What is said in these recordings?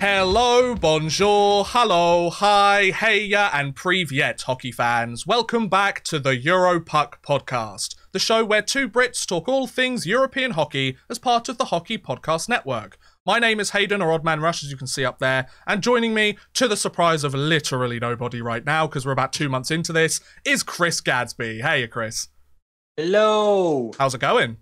Hello, bonjour, hello, hi, heya, and privyet, hockey fans. Welcome back to the Europuck podcast, the show where two Brits talk all things European hockey as part of the Hockey Podcast Network. My name is Hayden, or Odd Man Rush, as you can see up there, and joining me, to the surprise of literally nobody right now, because we're about 2 months into this, is Chris Gadsby. Hey, Chris. Hello. How's it going?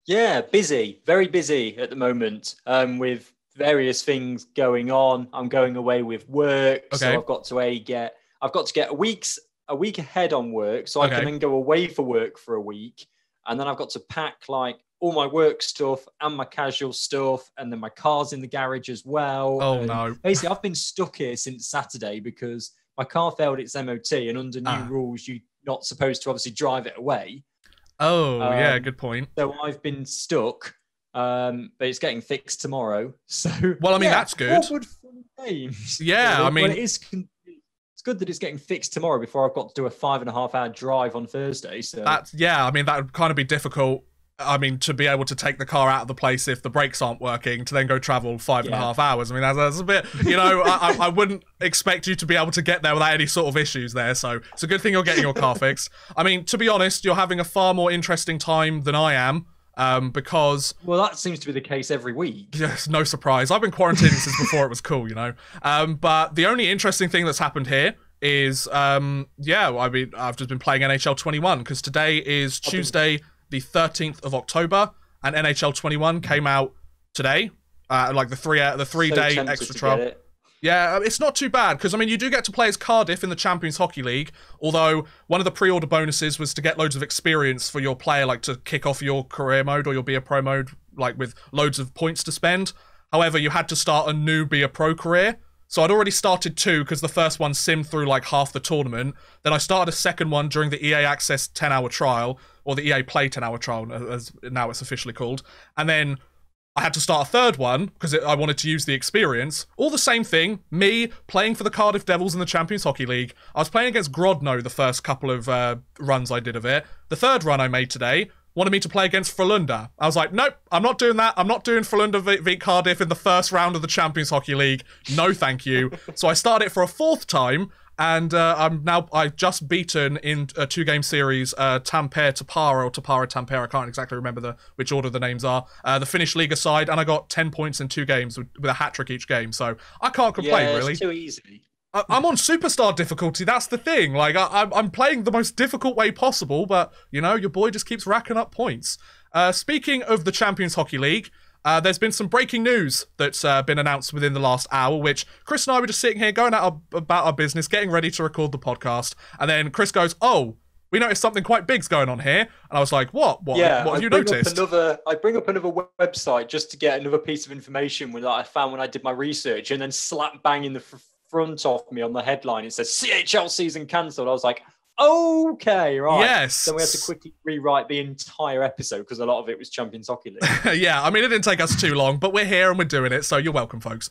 Yeah, busy, very busy at the moment, with various things going on. I'm going away with work, so I've got to get a week ahead on work, so I can then go away for work for a week, and then I've got to pack like all my work stuff and my casual stuff, and then my car's in the garage as well. Oh no! Basically, I've been stuck here since Saturday because my car failed its MOT, and under new rules, you're not supposed to obviously drive it away. Oh yeah, good point. So I've been stuck. But it's getting fixed tomorrow. So well, I mean that's good. All good fun games. Yeah, I mean it's good that it's getting fixed tomorrow before I've got to do a 5.5-hour drive on Thursday. So that's I mean that would kind of be difficult. I mean, to be able to take the car out of the place if the brakes aren't working, to then go travel 5.5 hours. I mean, that's a bit, I wouldn't expect you to be able to get there without any sort of issues there. So it's a good thing you're getting your car fixed. I mean, to be honest, you're having a far more interesting time than I am. Because... Well, that seems to be the case every week. Yes, no surprise. I've been quarantining since before it was cool, But the only interesting thing that's happened here is, I mean, I've just been playing NHL 21, because today is Tuesday, the 13th of October, and NHL 21 came out today, like the three-day extra trial. Yeah, it's not too bad, because, I mean, you do get to play as Cardiff in the Champions Hockey League, although one of the pre-order bonuses was to get loads of experience for your player, like to kick off your career mode or your Be a Pro mode, like with loads of points to spend. However, you had to start a new Be a Pro career. So I'd already started 2, because the first one simmed through like half the tournament. Then I started a second one during the EA Access 10-hour trial, or the EA Play 10-hour trial, as now it's officially called. And then I had to start a third one because I wanted to use the experience. All the same thing, me playing for the Cardiff Devils in the Champions Hockey League. I was playing against Grodno the first couple of runs I did of it. The third run I made today wanted me to play against Frölunda. I was like, nope, I'm not doing that. I'm not doing Frölunda v Cardiff in the first round of the Champions Hockey League. No, thank you. So I started it for a fourth time, and I've just beaten in a 2-game series Tampere Tapara, or Tapara Tampere, I can't exactly remember which order the names are, the Finnish Liga side, and I got 10 points in 2 games with a hat-trick each game, so I can't complain, really. It's too easy. I'm on Superstar difficulty, that's the thing. Like, I'm playing the most difficult way possible, but, your boy just keeps racking up points. Speaking of the Champions Hockey League, there's been some breaking news that's been announced within the last hour, which Chris and I were just sitting here going about our business, getting ready to record the podcast, and then Chris goes, oh, we noticed something quite big's going on here. And I was like, what? What have you noticed? I bring up another website just to get another piece of information that I found when I did my research, and then slap bang in the front of me on the headline, it says CHL season cancelled. I was like, okay, right. Yes. Then we had to quickly rewrite the entire episode because a lot of it was Champions Hockey League. Yeah, I mean, it didn't take us too long, but we're here and we're doing it, so you're welcome, folks.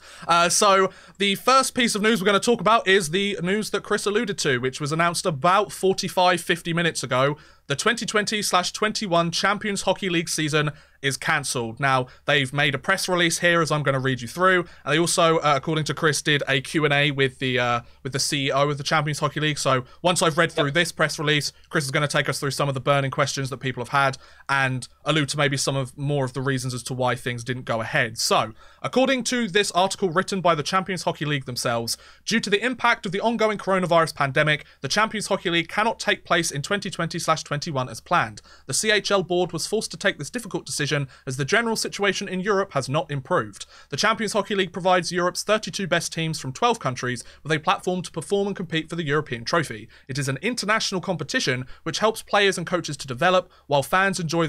So the first piece of news we're going to talk about is the news that Chris alluded to, which was announced about 50 minutes ago. The 2020/21 Champions Hockey League season is cancelled. Now, they've made a press release here, as I'm going to read you through, and they also, according to Chris, did a Q&A with the CEO of the Champions Hockey League. So once I've read through this press release, Chris is going to take us through some of the burning questions that people have had and allude to maybe more of the reasons as to why things didn't go ahead. So, according to this article written by the Champions Hockey League themselves, due to the impact of the ongoing coronavirus pandemic, the Champions Hockey League cannot take place in 2020/21 as planned. The CHL board was forced to take this difficult decision as the general situation in Europe has not improved. The Champions Hockey League provides Europe's 32 best teams from 12 countries with a platform to perform and compete for the European trophy. It is an international competition which helps players and coaches to develop, while fans enjoy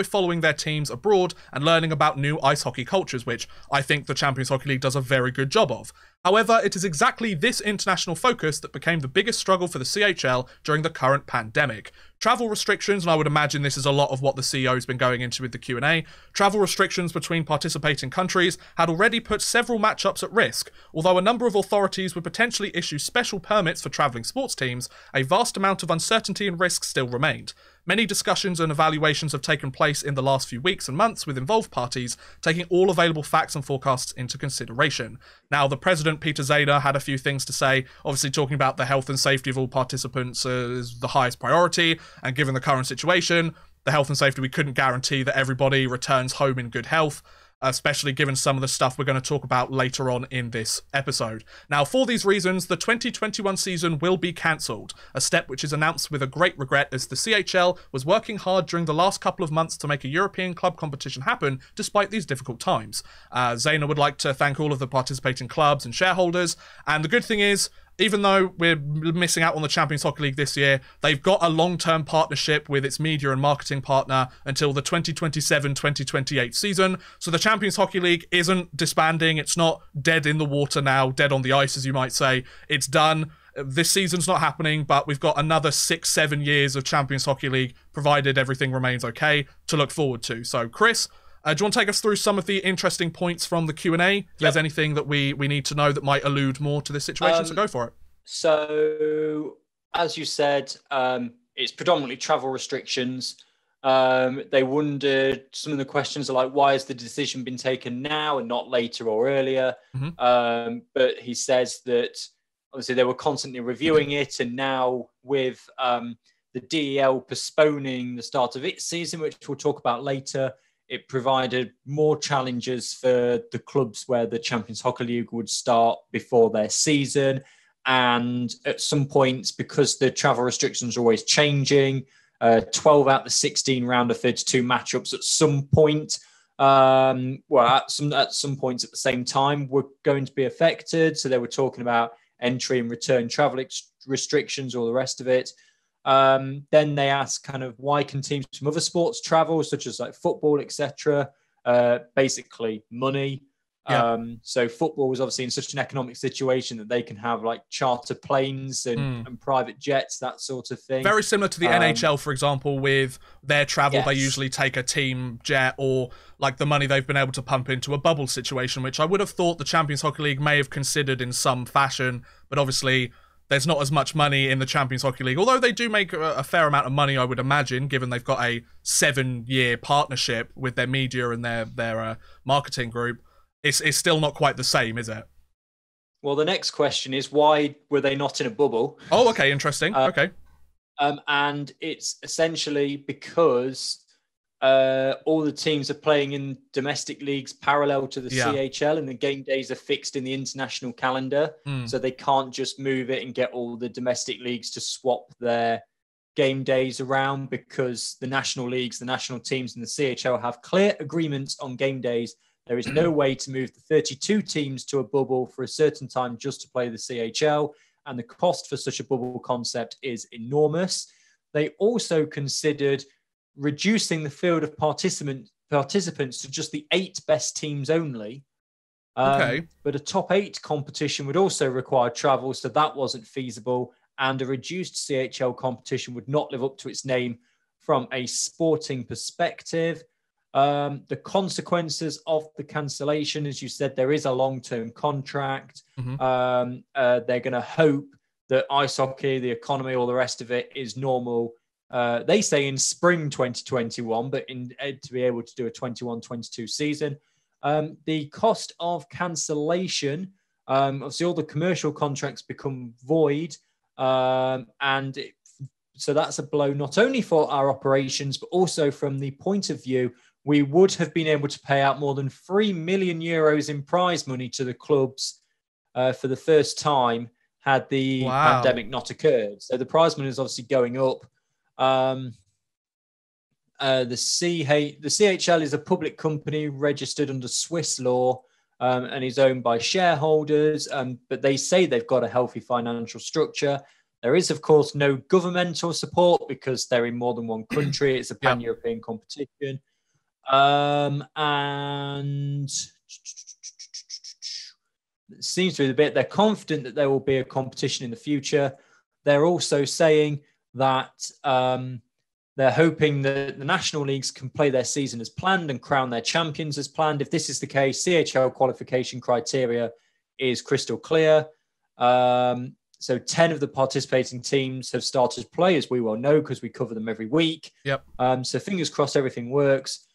following their teams abroad and learning about new ice hockey cultures, which I think the Champions Hockey League does a very good job of. However, it is exactly this international focus that became the biggest struggle for the CHL during the current pandemic. Travel restrictions, and I would imagine this is a lot of what the CEO has been going into with the Q&A, travel restrictions between participating countries had already put several matchups at risk. Although a number of authorities would potentially issue special permits for travelling sports teams, a vast amount of uncertainty and risk still remained. Many discussions and evaluations have taken place in the last few weeks and months with involved parties, taking all available facts and forecasts into consideration. Now, the president, Peter Zayner, had a few things to say, obviously talking about the health and safety of all participants is the highest priority, and given the current situation, the health and safety, we couldn't guarantee that everybody returns home in good health, especially given some of the stuff we're going to talk about later on in this episode. Now, for these reasons, the 2021 season will be cancelled, a step which is announced with a great regret as the CHL was working hard during the last couple of months to make a European club competition happen despite these difficult times. Zayner would like to thank all of the participating clubs and shareholders, and the good thing is, even though we're missing out on the Champions Hockey League this year, they've got a long-term partnership with its media and marketing partner until the 2027-2028 season. So the Champions Hockey League isn't disbanding. It's not dead in the water now, dead on the ice, as you might say. It's done. This season's not happening, but we've got another 6-7 years of Champions Hockey League, provided everything remains okay, to look forward to. So, Chris, do you want to take us through some of the interesting points from the Q&A? If there's anything that we need to know that might allude more to this situation, so go for it. So, as you said, it's predominantly travel restrictions. They wondered, some of the questions are like, why has the decision been taken now and not later or earlier? But he says that obviously they were constantly reviewing it, and now with the DEL postponing the start of its season, which we'll talk about later, it provided more challenges for the clubs where the Champions Hockey League would start before their season. And at some points, because the travel restrictions are always changing, 12 out of the 16 round of 32 matchups at some point, at some points at the same time, were going to be affected. So they were talking about entry and return travel restrictions, all the rest of it. Then they asked kind of why can teams from other sports travel, such as like football, etc. Basically money. So football was obviously in such an economic situation that they can have like charter planes and private jets, that sort of thing. Very similar to the NHL, for example, with their travel. Yes. They usually take a team jet or like the money they've been able to pump into a bubble situation, which I would have thought the Champions Hockey League may have considered in some fashion, but obviously there's not as much money in the Champions Hockey League, although they do make a fair amount of money, I would imagine, given they've got a 7-year partnership with their media and their marketing group. It's still not quite the same, is it? Well, the next question is, why were they not in a bubble? Oh, okay, interesting. Okay. And it's essentially because all the teams are playing in domestic leagues parallel to the CHL, and the game days are fixed in the international calendar. So they can't just move it and get all the domestic leagues to swap their game days around, because the national leagues, the national teams, and the CHL have clear agreements on game days. There is no way to move the 32 teams to a bubble for a certain time just to play the CHL, and the cost for such a bubble concept is enormous. They also considered reducing the field of participants to just the 8 best teams only. But a top 8 competition would also require travel, so that wasn't feasible. And a reduced CHL competition would not live up to its name from a sporting perspective. The consequences of the cancellation, as you said, there is a long-term contract. They're going to hope that ice hockey, the economy, all the rest of it is normal. They say in spring 2021, but to be able to do a 21-22 season. The cost of cancellation, obviously all the commercial contracts become void. So that's a blow not only for our operations, but also from the point of view, we would have been able to pay out more than €3 million in prize money to the clubs for the first time had the pandemic not occurred. So the prize money is obviously going up. The CHL is a public company registered under Swiss law and is owned by shareholders, but they say they've got a healthy financial structure. There is, of course, no governmental support because they're in more than one country. It's a pan-European competition. And it seems to be the bit they're confident that there will be a competition in the future. They're also saying that they're hoping that the national leagues can play their season as planned and crown their champions as planned. If this is the case, CHL qualification criteria is crystal clear. So 10 of the participating teams have started play, as we well know, because we cover them every week. Yep. So fingers crossed everything works.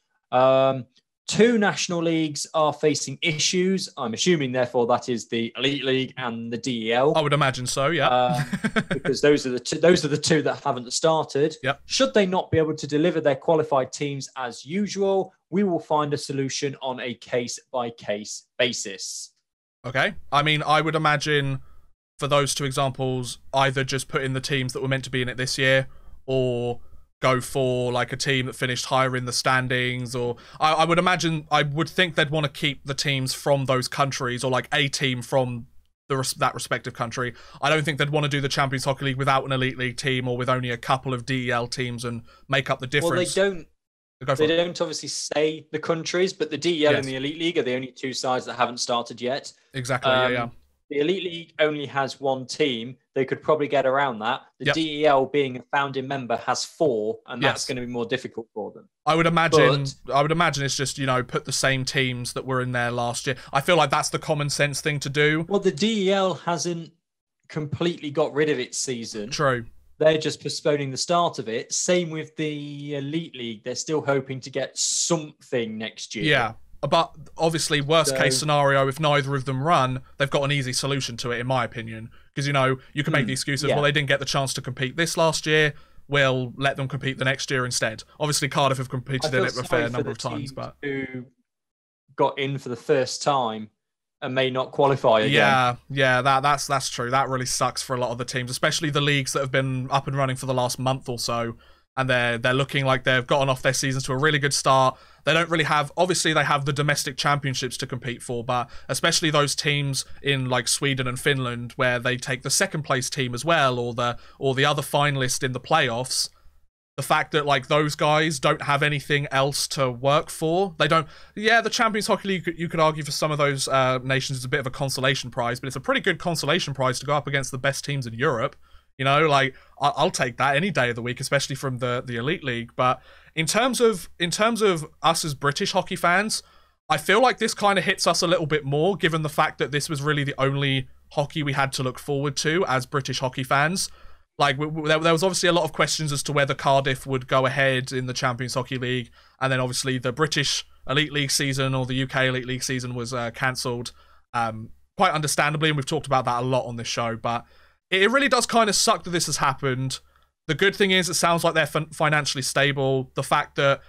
2 national leagues are facing issues. I'm assuming, therefore, that is the Elite League and the DEL. I would imagine so, yeah. Because those are the two that haven't started. Yep. Should they not be able to deliver their qualified teams as usual, we will find a solution on a case-by-case basis. Okay. I mean, I would imagine for those 2 examples, either just put in the teams that were meant to be in it this year, or go for like a team that finished higher in the standings, or I would think they'd want to keep the teams from those countries, or like a team from that respective country. I don't think they'd want to do the Champions Hockey League without an Elite League team, or with only a couple of DEL teams and make up the difference. Well, they don't obviously say the countries, but the DEL and the Elite League are the only 2 sides that haven't started yet. Exactly, yeah. The Elite League only has 1 team. They could probably get around that. The DEL, being a founding member, has 4, and that's going to be more difficult for them. I would imagine it's just, put the same teams that were in there last year. I feel like that's the common sense thing to do. Well, the DEL hasn't completely got rid of its season. True. They're just postponing the start of it. Same with the Elite League. They're still hoping to get something next year. Yeah. But obviously, worst case scenario, if neither of them run, they've got an easy solution to it, in my opinion. Because, you can make the excuse of, well, they didn't get the chance to compete this last year. We'll let them compete the next year instead. Obviously, Cardiff have competed in it a fair number of times. But who got in for the first time and may not qualify again. Yeah, that's true. That really sucks for a lot of the teams, especially the leagues that have been up and running for the last month or so. And they're looking like they've gotten off their seasons to a really good start. They don't really have, obviously they have the domestic championships to compete for, but especially those teams in like Sweden and Finland where they take the 2nd place team as well, or the other finalist in the playoffs. The fact that like those guys don't have anything else to work for. They don't. Yeah, the Champions Hockey League, you could argue for some of those nations is a bit of a consolation prize, but it's a pretty good consolation prize to go up against the best teams in Europe. Like I'll take that any day of the week, especially from the Elite League. But in terms of us as British hockey fans, I feel like this kind of hits us a little bit more, given the fact that this was really the only hockey we had to look forward to as British hockey fans. Like there was obviously a lot of questions as to whether Cardiff would go ahead in the Champions Hockey League, and then obviously the British Elite League season or the UK Elite League season was cancelled, quite understandably, and we've talked about that a lot on this show. But it really does kind of suck that this has happened. The good thing is it sounds like they're financially stable. The fact that,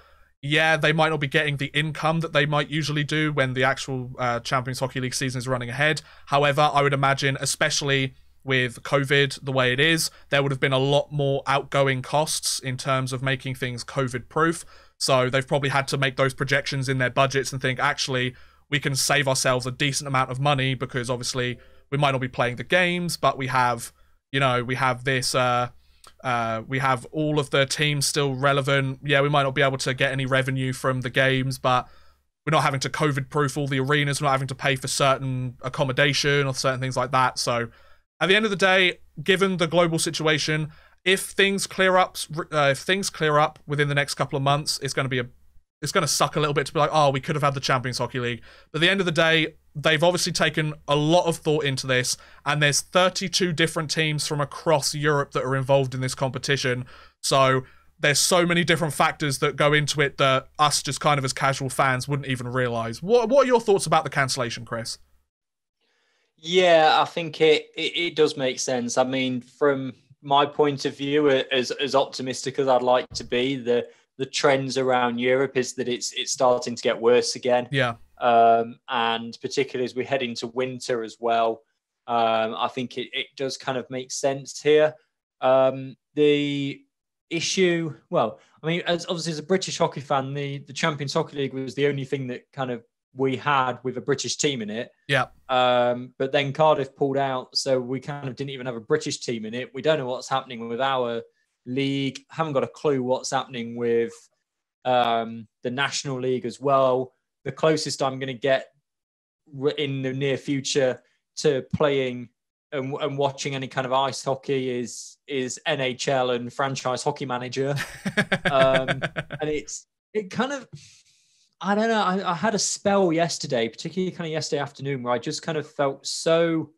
they might not be getting the income that they might usually do when the actual Champions Hockey League season is running ahead. However, I would imagine, especially with COVID the way it is, there would have been a lot more outgoing costs in terms of making things COVID-proof. So they've probably had to make those projections in their budgets and think, actually, we can save ourselves a decent amount of money because obviously we might not be playing the games, but we have, we have this, we have all of the teams still relevant. Yeah, we might not be able to get any revenue from the games, but we're not having to COVID-proof all the arenas. We're not having to pay for certain accommodation or certain things like that. So at the end of the day, given the global situation, if things clear up within the next couple of months, it's going to suck a little bit to be like, oh, we could have had the Champions Hockey League. But at the end of the day, they've obviously taken a lot of thought into this, and there's 32 different teams from across Europe that are involved in this competition. So there's so many different factors that go into it that us just kind of as casual fans wouldn't even realise. What are your thoughts about the cancellation, Chris? Yeah, I think it does make sense. I mean, from my point of view, as optimistic as I'd like to be, the trends around Europe is that it's starting to get worse again. Yeah. And particularly as we head into winter as well, I think it does kind of make sense here. The issue, well, I mean, obviously as a British hockey fan, the Champions Hockey League was the only thing that kind of we had with a British team in it. Yeah. But then Cardiff pulled out, so we kind of didn't even have a British team in it. We don't know what's happening with our league. Haven't got a clue what's happening with the National League as well. The closest I'm going to get in the near future to playing and watching any kind of ice hockey is NHL and Franchise Hockey Manager. And it kind of, I don't know. I had a spell yesterday, particularly kind of yesterday afternoon, where I just kind of felt so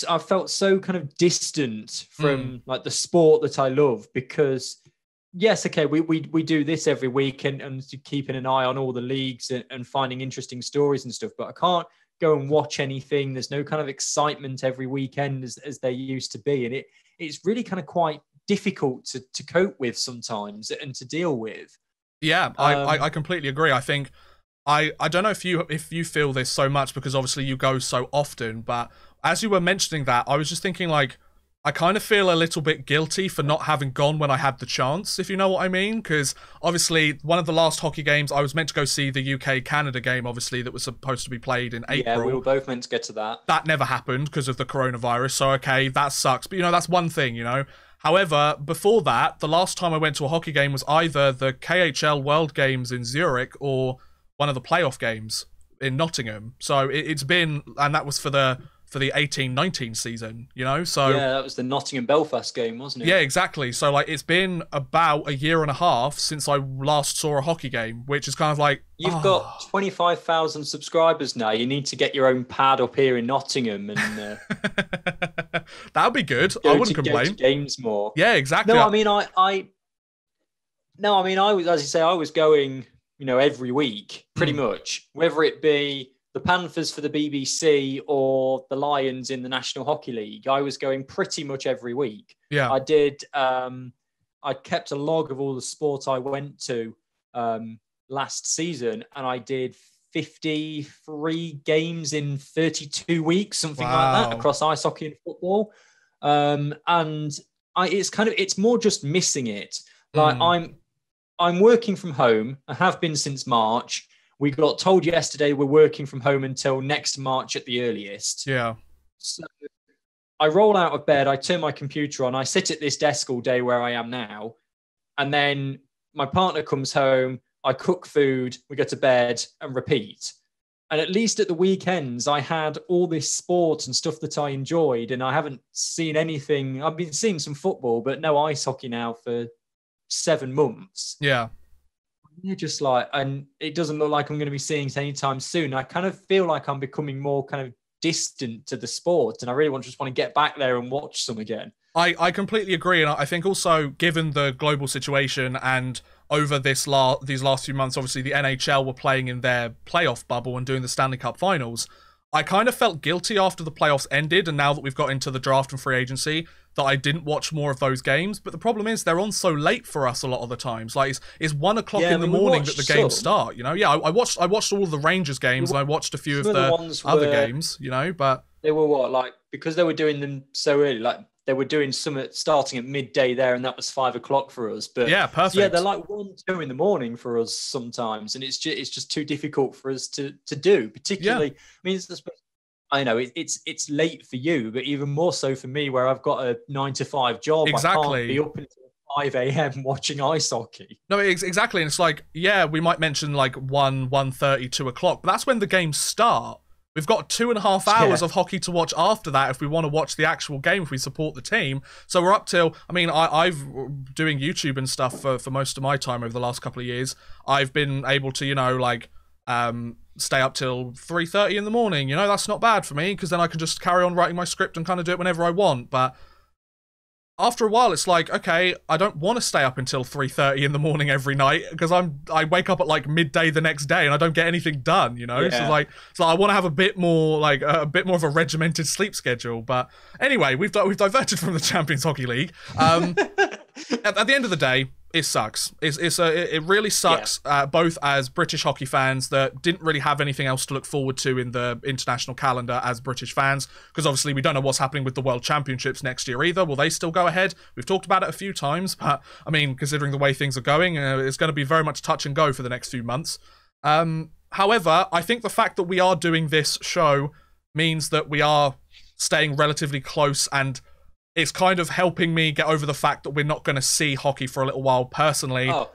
I felt so kind of distant from like the sport that I love, because yes, okay, we do this every week and keeping an eye on all the leagues and finding interesting stories and stuff, but I can't go and watch anything. There's no kind of excitement every weekend as there used to be. And it's really kind of quite difficult to cope with sometimes and to deal with. Yeah, I completely agree. I think I don't know if you feel this so much, because obviously you go so often, but as you were mentioning that, I was just thinking, like, I kind of feel a little bit guilty for not having gone when I had the chance, if you know what I mean, because obviously one of the last hockey games, I was meant to go see the UK-Canada game, obviously, that was supposed to be played in April. Yeah, we were both meant to get to that. That never happened because of the coronavirus, so okay, that sucks, but, you know, that's one thing, you know. However, before that, the last time I went to a hockey game was either the KHL World Games in Zurich or one of the playoff games in Nottingham. So it's been, and that was for the 18-19 season, you know? So yeah, that was the Nottingham-Belfast game, wasn't it? Yeah, exactly. So, like, it's been about a year and a half since I last saw a hockey game, which is kind of like... You've got 25,000 subscribers now. You need to get your own pad up here in Nottingham and... that would be good. I wouldn't complain. Go to games more. Yeah, exactly. No, I mean, I was, as you say, I was going, you know, every week, pretty much, whether it be the Panthers for the BBC or the Lions in the National Hockey League. I was going pretty much every week. Yeah. I did. I kept a log of all the sports I went to last season, and I did 53 games in 32 weeks, something like that, across ice hockey and football. It's more just missing it. Like I'm working from home. I have been since March. We got told yesterday we're working from home until next March at the earliest. Yeah. So I roll out of bed, I turn my computer on, I sit at this desk all day where I am now, and then my partner comes home, I cook food, we go to bed and repeat. And at least at the weekends, I had all this sport and stuff that I enjoyed, and I haven't seen anything. I've been seeing some football, but no ice hockey now for 7 months. Yeah. You're just like, and it doesn't look like I'm going to be seeing it anytime soon. I kind of feel like I'm becoming more kind of distant to the sport, and I really just want to get back there and watch some again. I completely agree, and I think also, given the global situation and over these last few months, obviously the NHL were playing in their playoff bubble and doing the Stanley Cup finals, I kind of felt guilty after the playoffs ended, and now that we've got into the draft and free agency, that I didn't watch more of those games. But the problem is they're on so late for us a lot of the times. Like, it's 1 o'clock in the morning that the games start, you know? Yeah, I watched all of the Rangers games, and I watched a few of the other games, you know, but... They were what, like, because they were doing them so early, like, they were doing some starting at midday there, and that was 5 o'clock for us. But yeah, perfect. Yeah, they're like 1, 2 in the morning for us sometimes, and it's just too difficult for us to do. Particularly, I mean, I know it's late for you, but even more so for me, where I've got a 9 to 5 job. Exactly. I can't be up until 5 a.m. watching ice hockey. No, exactly, and it's like, yeah, we might mention like 1:30, 2 o'clock, but that's when the games start. We've got 2.5 hours of hockey to watch after that if we want to watch the actual game, if we support the team. So we're up till, I mean, I've doing YouTube and stuff for most of my time over the last couple of years. I've been able to, you know, like, stay up till 3:30 in the morning. You know, that's not bad for me, because then I can just carry on writing my script and kind of do it whenever I want. But after a while, it's like, okay, I don't want to stay up until 3:30 in the morning every night, because I wake up at like midday the next day and I don't get anything done, you know? Yeah. So I want to have a bit more of a regimented sleep schedule. But anyway, we've diverted from the Champions Hockey League. At the end of the day, it sucks. It really sucks, both as British hockey fans that didn't really have anything else to look forward to in the international calendar as British fans, because obviously we don't know what's happening with the World Championships next year either. Will they still go ahead? We've talked about it a few times, but I mean, considering the way things are going, it's going to be very much touch and go for the next few months. However, I think the fact that we are doing this show means that we are staying relatively close, and it's kind of helping me get over the fact that we're not going to see hockey for a little while personally. Oh,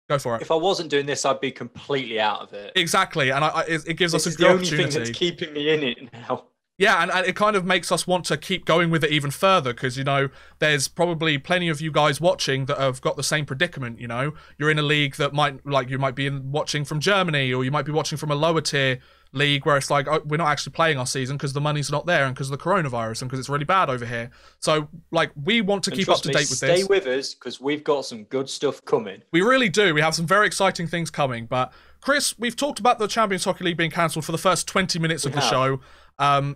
go for it. If I wasn't doing this, I'd be completely out of it. Exactly, and it gives us a good opportunity. This is the only thing that's keeping me in it now. Yeah, and it kind of makes us want to keep going with it even further, because, you know, there's probably plenty of you guys watching that have got the same predicament, you know? You're in a league that might be watching from Germany, or you might be watching from a lower tier league where it's like, oh, we're not actually playing our season because the money's not there and because of the coronavirus and because it's really bad over here. So, like, we want to keep up to date with this. Stay with us because we've got some good stuff coming. We really do. We have some very exciting things coming. But, Chris, we've talked about the Champions Hockey League being cancelled for the first 20 minutes of the show.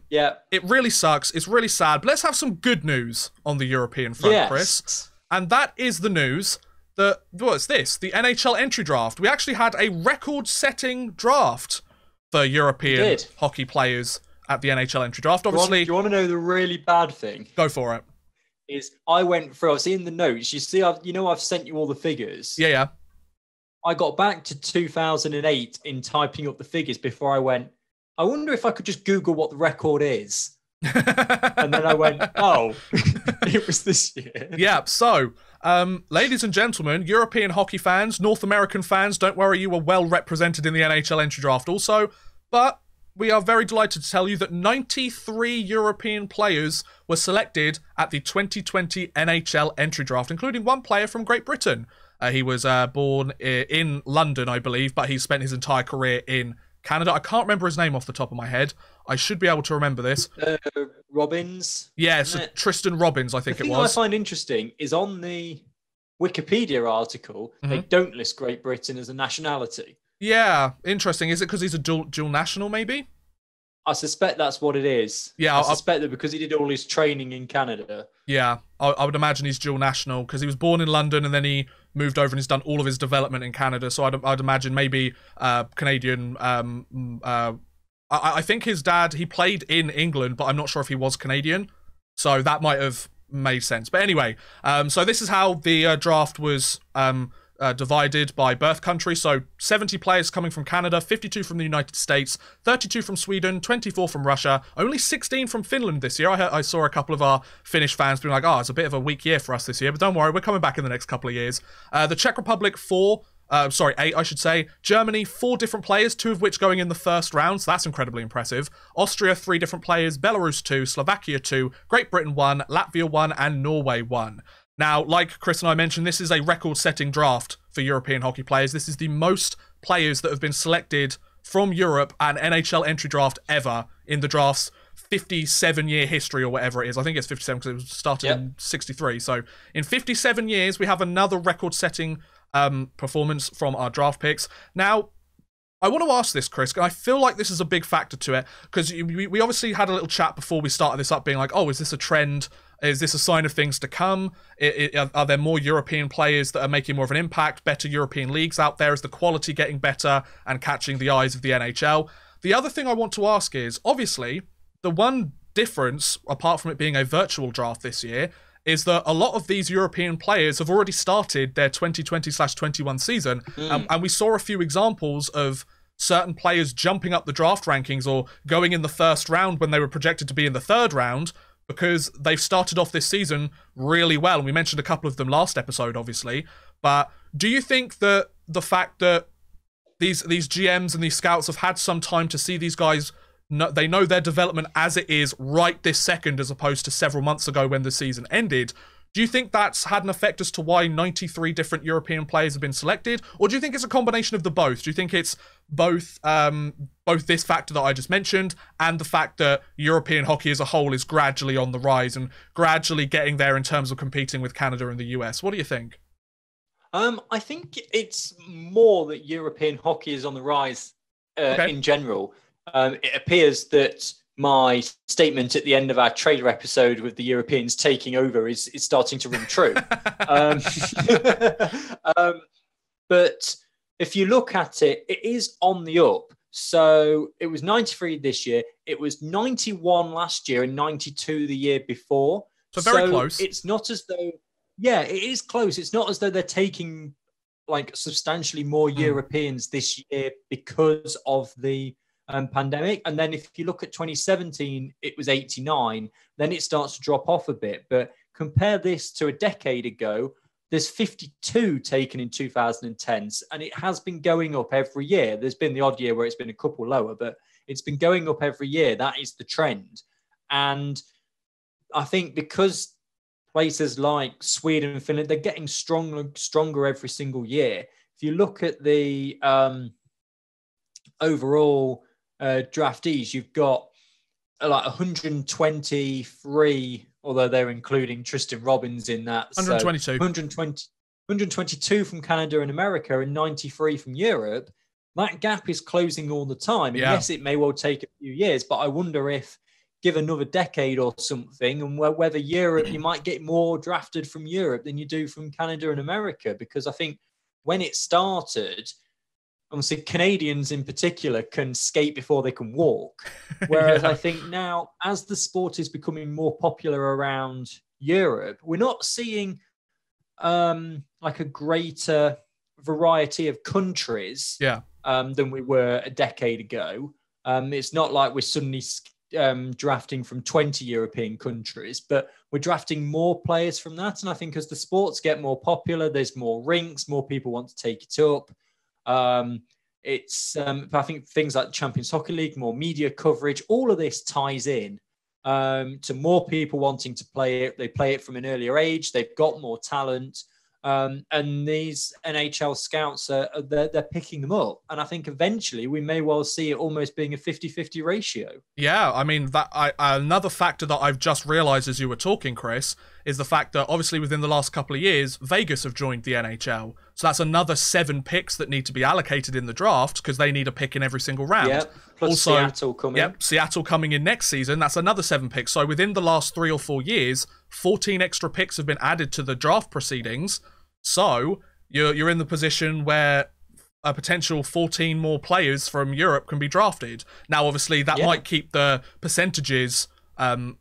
Yeah. It really sucks. It's really sad. But let's have some good news on the European front, Chris. And that is the news that, what's this? The NHL entry draft. We actually had a record-setting draft for European hockey players at the NHL entry draft. Obviously, do you want to know the really bad thing? Go for it. Is I went through, I was in the notes. You see, I've sent you all the figures. Yeah. I got back to 2008 in typing up the figures before I went, I wonder if I could just Google what the record is. And then I went, oh, it was this year. Yeah, so, ladies and gentlemen, European hockey fans, North American fans, don't worry, you were well represented in the NHL entry draft also, but we are very delighted to tell you that 93 European players were selected at the 2020 NHL entry draft, including one player from Great Britain. He was born in London, I believe, but he spent his entire career in Canada. I can't remember his name off the top of my head. I should be able to remember this. Robbins? Yeah, so Tristan Robbins, I think it was. The thing I find interesting is on the Wikipedia article, they don't list Great Britain as a nationality. Yeah, interesting. Is it because he's a dual national, maybe? I suspect that's what it is. Yeah, I suspect that because he did all his training in Canada. Yeah, I would imagine he's dual national because he was born in London and then he moved over and he's done all of his development in Canada. So I'd imagine maybe Canadian. I think his dad, he played in England, but I'm not sure if he was Canadian. So that might have made sense. But anyway, so this is how the draft was divided by birth country. So 70 players coming from Canada, 52 from the United States, 32 from Sweden, 24 from Russia, only 16 from Finland this year. I saw a couple of our Finnish fans being like, oh, it's a bit of a weak year for us this year, but don't worry, we're coming back in the next couple of years. The Czech Republic, 8 I should say. Germany, 4 different players, 2 of which going in the first round, so that's incredibly impressive. Austria, 3 different players, Belarus 2, Slovakia 2, Great Britain 1, Latvia 1, and Norway 1. Now, like Chris and I mentioned, this is a record-setting draft for European hockey players. This is the most players that have been selected from Europe and NHL entry draft ever in the draft's 57-year history or whatever it is. I think it's 57 because it was started in 63. So in 57 years, we have another record-setting performance from our draft picks. Now, I want to ask this, Chris, and I feel like this is a big factor to it, because we obviously had a little chat before we started this up being like, oh, is this a trend? Is this a sign of things to come? Are there more European players that are making more of an impact, better European leagues out there? Is the quality getting better and catching the eyes of the NHL? The other thing I want to ask is, obviously, the one difference, apart from it being a virtual draft this year, is that a lot of these European players have already started their 2020/21 season. And we saw a few examples of certain players jumping up the draft rankings or going in the first round when they were projected to be in the third round because they've started off this season really well. And we mentioned a couple of them last episode, obviously. But do you think that the fact that these GMs and these scouts have had some time to see these guys, they know their development as it is right this second as opposed to several months ago when the season ended, do you think that's had an effect as to why 93 different European players have been selected? Or do you think it's a combination of the both? Do you think it's both this factor that I just mentioned and the fact that European hockey as a whole is gradually on the rise and gradually getting there in terms of competing with Canada and the US? What do you think? I think it's more that European hockey is on the rise in general. It appears that my statement at the end of our trailer episode with the Europeans taking over is starting to ring true. But if you look at it, it is on the up. So it was 93 this year. It was 91 last year and 92 the year before. So very close. It's not as though, yeah, it is close. It's not as though they're taking like substantially more Europeans this year because of the pandemic. And then if you look at 2017, it was 89. Then it starts to drop off a bit. But compare this to a decade ago, there's 52 taken in 2010s, and it has been going up every year. There's been the odd year where it's been a couple lower, but it's been going up every year. That is the trend. And I think because places like Sweden and Finland, they're getting stronger every single year. If you look at the overall draftees. You've got like 123, although they're including Tristan Robbins in that. 122. So 122 from Canada and America and 93 from Europe. That gap is closing all the time. And yes, it may well take a few years, but I wonder if, give another decade or something, and whether Europe, you might get more drafted from Europe than you do from Canada and America. Because I think when it started, obviously Canadians in particular can skate before they can walk. Whereas I think now, as the sport is becoming more popular around Europe, we're not seeing like a greater variety of countries than we were a decade ago. It's not like we're suddenly drafting from 20 European countries, but we're drafting more players from that. And I think as the sports get more popular, there's more rinks, more people want to take it up. I think things like the Champions Hockey League, more media coverage, all of this ties in to more people wanting to play it. They play it from an earlier age. They've got more talent. And these NHL scouts, they're picking them up. And I think eventually we may well see it almost being a 50-50 ratio. Yeah, I mean, another factor that I've just realised as you were talking, Chris, is the fact that obviously within the last couple of years, Vegas have joined the NHL. So that's another 7 picks that need to be allocated in the draft because they need a pick in every single round. Yep, plus also, Seattle coming. Yep, Seattle coming in next season. That's another 7 picks. So within the last 3 or 4 years, 14 extra picks have been added to the draft proceedings. So you're in the position where a potential 14 more players from Europe can be drafted. Now, obviously, that might keep the percentages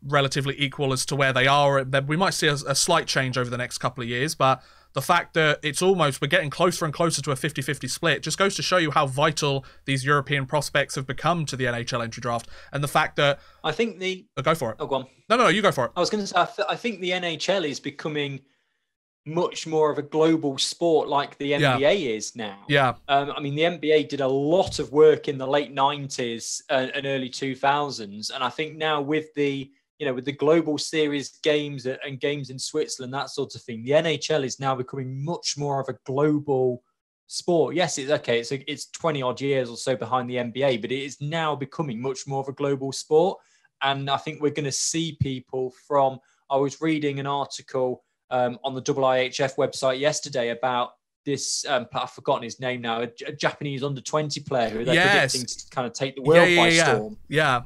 relatively equal as to where they are. We might see a slight change over the next couple of years, but the fact that we're getting closer and closer to a 50-50 split just goes to show you how vital these European prospects have become to the NHL entry draft. And the fact that... I think go for it. Oh, go on. No, you go for it. I was going to say, I think the NHL is becoming much more of a global sport like the NBA is now. Yeah. I mean, the NBA did a lot of work in the late 90s and early 2000s. And I think now with the global series games and games in Switzerland, that sort of thing, the NHL is now becoming much more of a global sport. Yes, it's 20 odd years or so behind the NBA, but it is now becoming much more of a global sport. And I think we're going to see people I was reading an article on the IIHF website yesterday about this, I've forgotten his name now, a Japanese under-20 player who they're predicting to kind of take the world by storm. Yeah.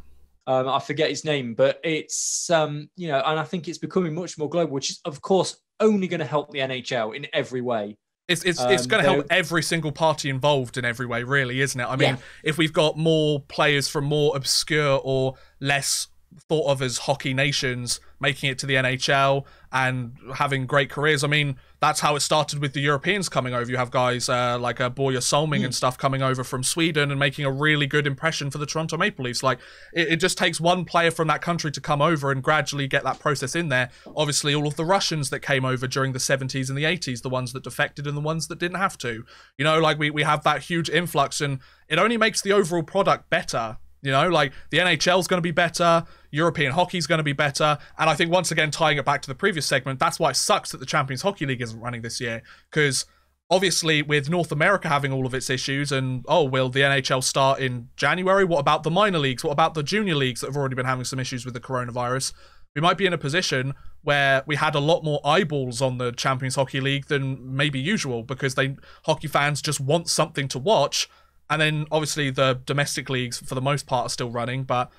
I forget his name, but it's, and I think it's becoming much more global, which is, of course, only going to help the NHL in every way. It's going to help every single party involved in every way, really, isn't it? I mean, if we've got more players from more obscure or less thought of as hockey nations making it to the NHL and having great careers. I mean, that's how it started with the Europeans coming over. You have guys like Borja Solming and stuff coming over from Sweden and making a really good impression for the Toronto Maple Leafs. Like, it just takes one player from that country to come over and gradually get that process in there. Obviously, all of the Russians that came over during the 70s and the 80s, the ones that defected and the ones that didn't have to. You know, like we have that huge influx, and it only makes the overall product better. You know, like the NHL is going to be better, European hockey is going to be better, and I think once again, tying it back to the previous segment, that's why it sucks that the Champions Hockey League isn't running this year, because obviously with North America having all of its issues, and will the NHL start in January? What about the minor leagues? What about the junior leagues that have already been having some issues with the coronavirus? We might be in a position where we had a lot more eyeballs on the Champions Hockey League than maybe usual, because hockey fans just want something to watch. And then, obviously, the domestic leagues, for the most part, are still running. But,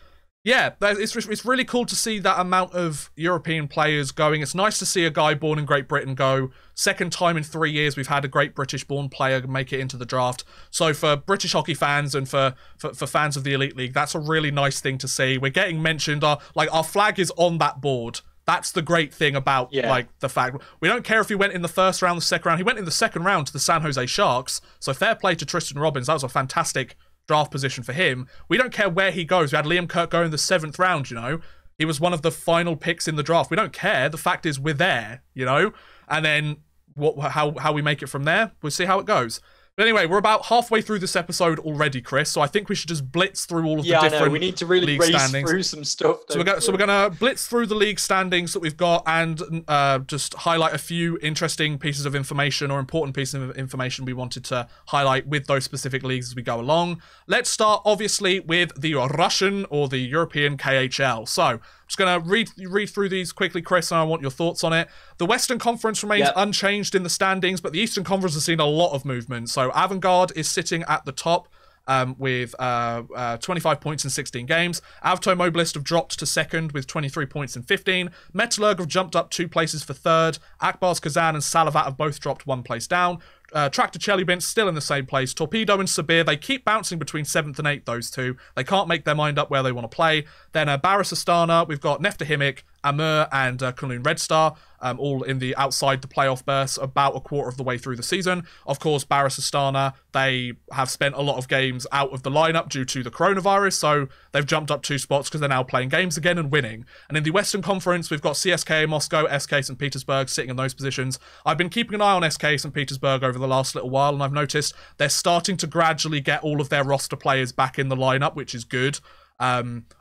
yeah, it's really cool to see that amount of European players going. It's nice to see a guy born in Great Britain go. Second time in 3 years we've had a great British-born player make it into the draft. So for British hockey fans and for fans of the Elite League, that's a really nice thing to see. We're getting mentioned. Our flag is on that board. That's the great thing about the fact. We don't care if he went in the first round, the second round. He went in the second round to the San Jose Sharks. So fair play to Tristan Robbins. That was a fantastic draft position for him. We don't care where he goes. We had Liam Kirk go in the 7th round, you know. He was one of the final picks in the draft. We don't care. The fact is we're there, you know. And then how we make it from there, we'll see how it goes. But anyway, we're about halfway through this episode already, Chris. So I think we should just blitz through all of the different. Yeah, we need to really race standings. Through some stuff. So we're gonna blitz through the league standings that we've got and just highlight a few interesting pieces of information or important pieces of information we wanted to highlight with those specific leagues as we go along. Let's start obviously with the Russian or the European KHL. So I'm just gonna read through these quickly, Chris, and I want your thoughts on it. The Western Conference remains unchanged in the standings, but the Eastern Conference has seen a lot of movement. So Avangard is sitting at the top with 25 points in 16 games. Automobilist have dropped to second with 23 points in 15. Metallurg have jumped up 2 places for third. Akbars Kazan and Salavat have both dropped 1 place down. Tractor Chelyabinsk still in the same place. Torpedo and Sibir, they keep bouncing between 7th and 8th, those two. They can't make their mind up where they want to play. Then Baris Astana, we've got Neftahimik, Amur and Kunlun Red Star, all in the outside the playoff berths, about a quarter of the way through the season. Of course, Baris Astana, they have spent a lot of games out of the lineup due to the coronavirus, so they've jumped up 2 spots because they're now playing games again and winning. And in the Western Conference, we've got CSKA Moscow, SK St. Petersburg sitting in those positions. I've been keeping an eye on SK St. Petersburg over the last little while, and I've noticed they're starting to gradually get all of their roster players back in the lineup, which is good.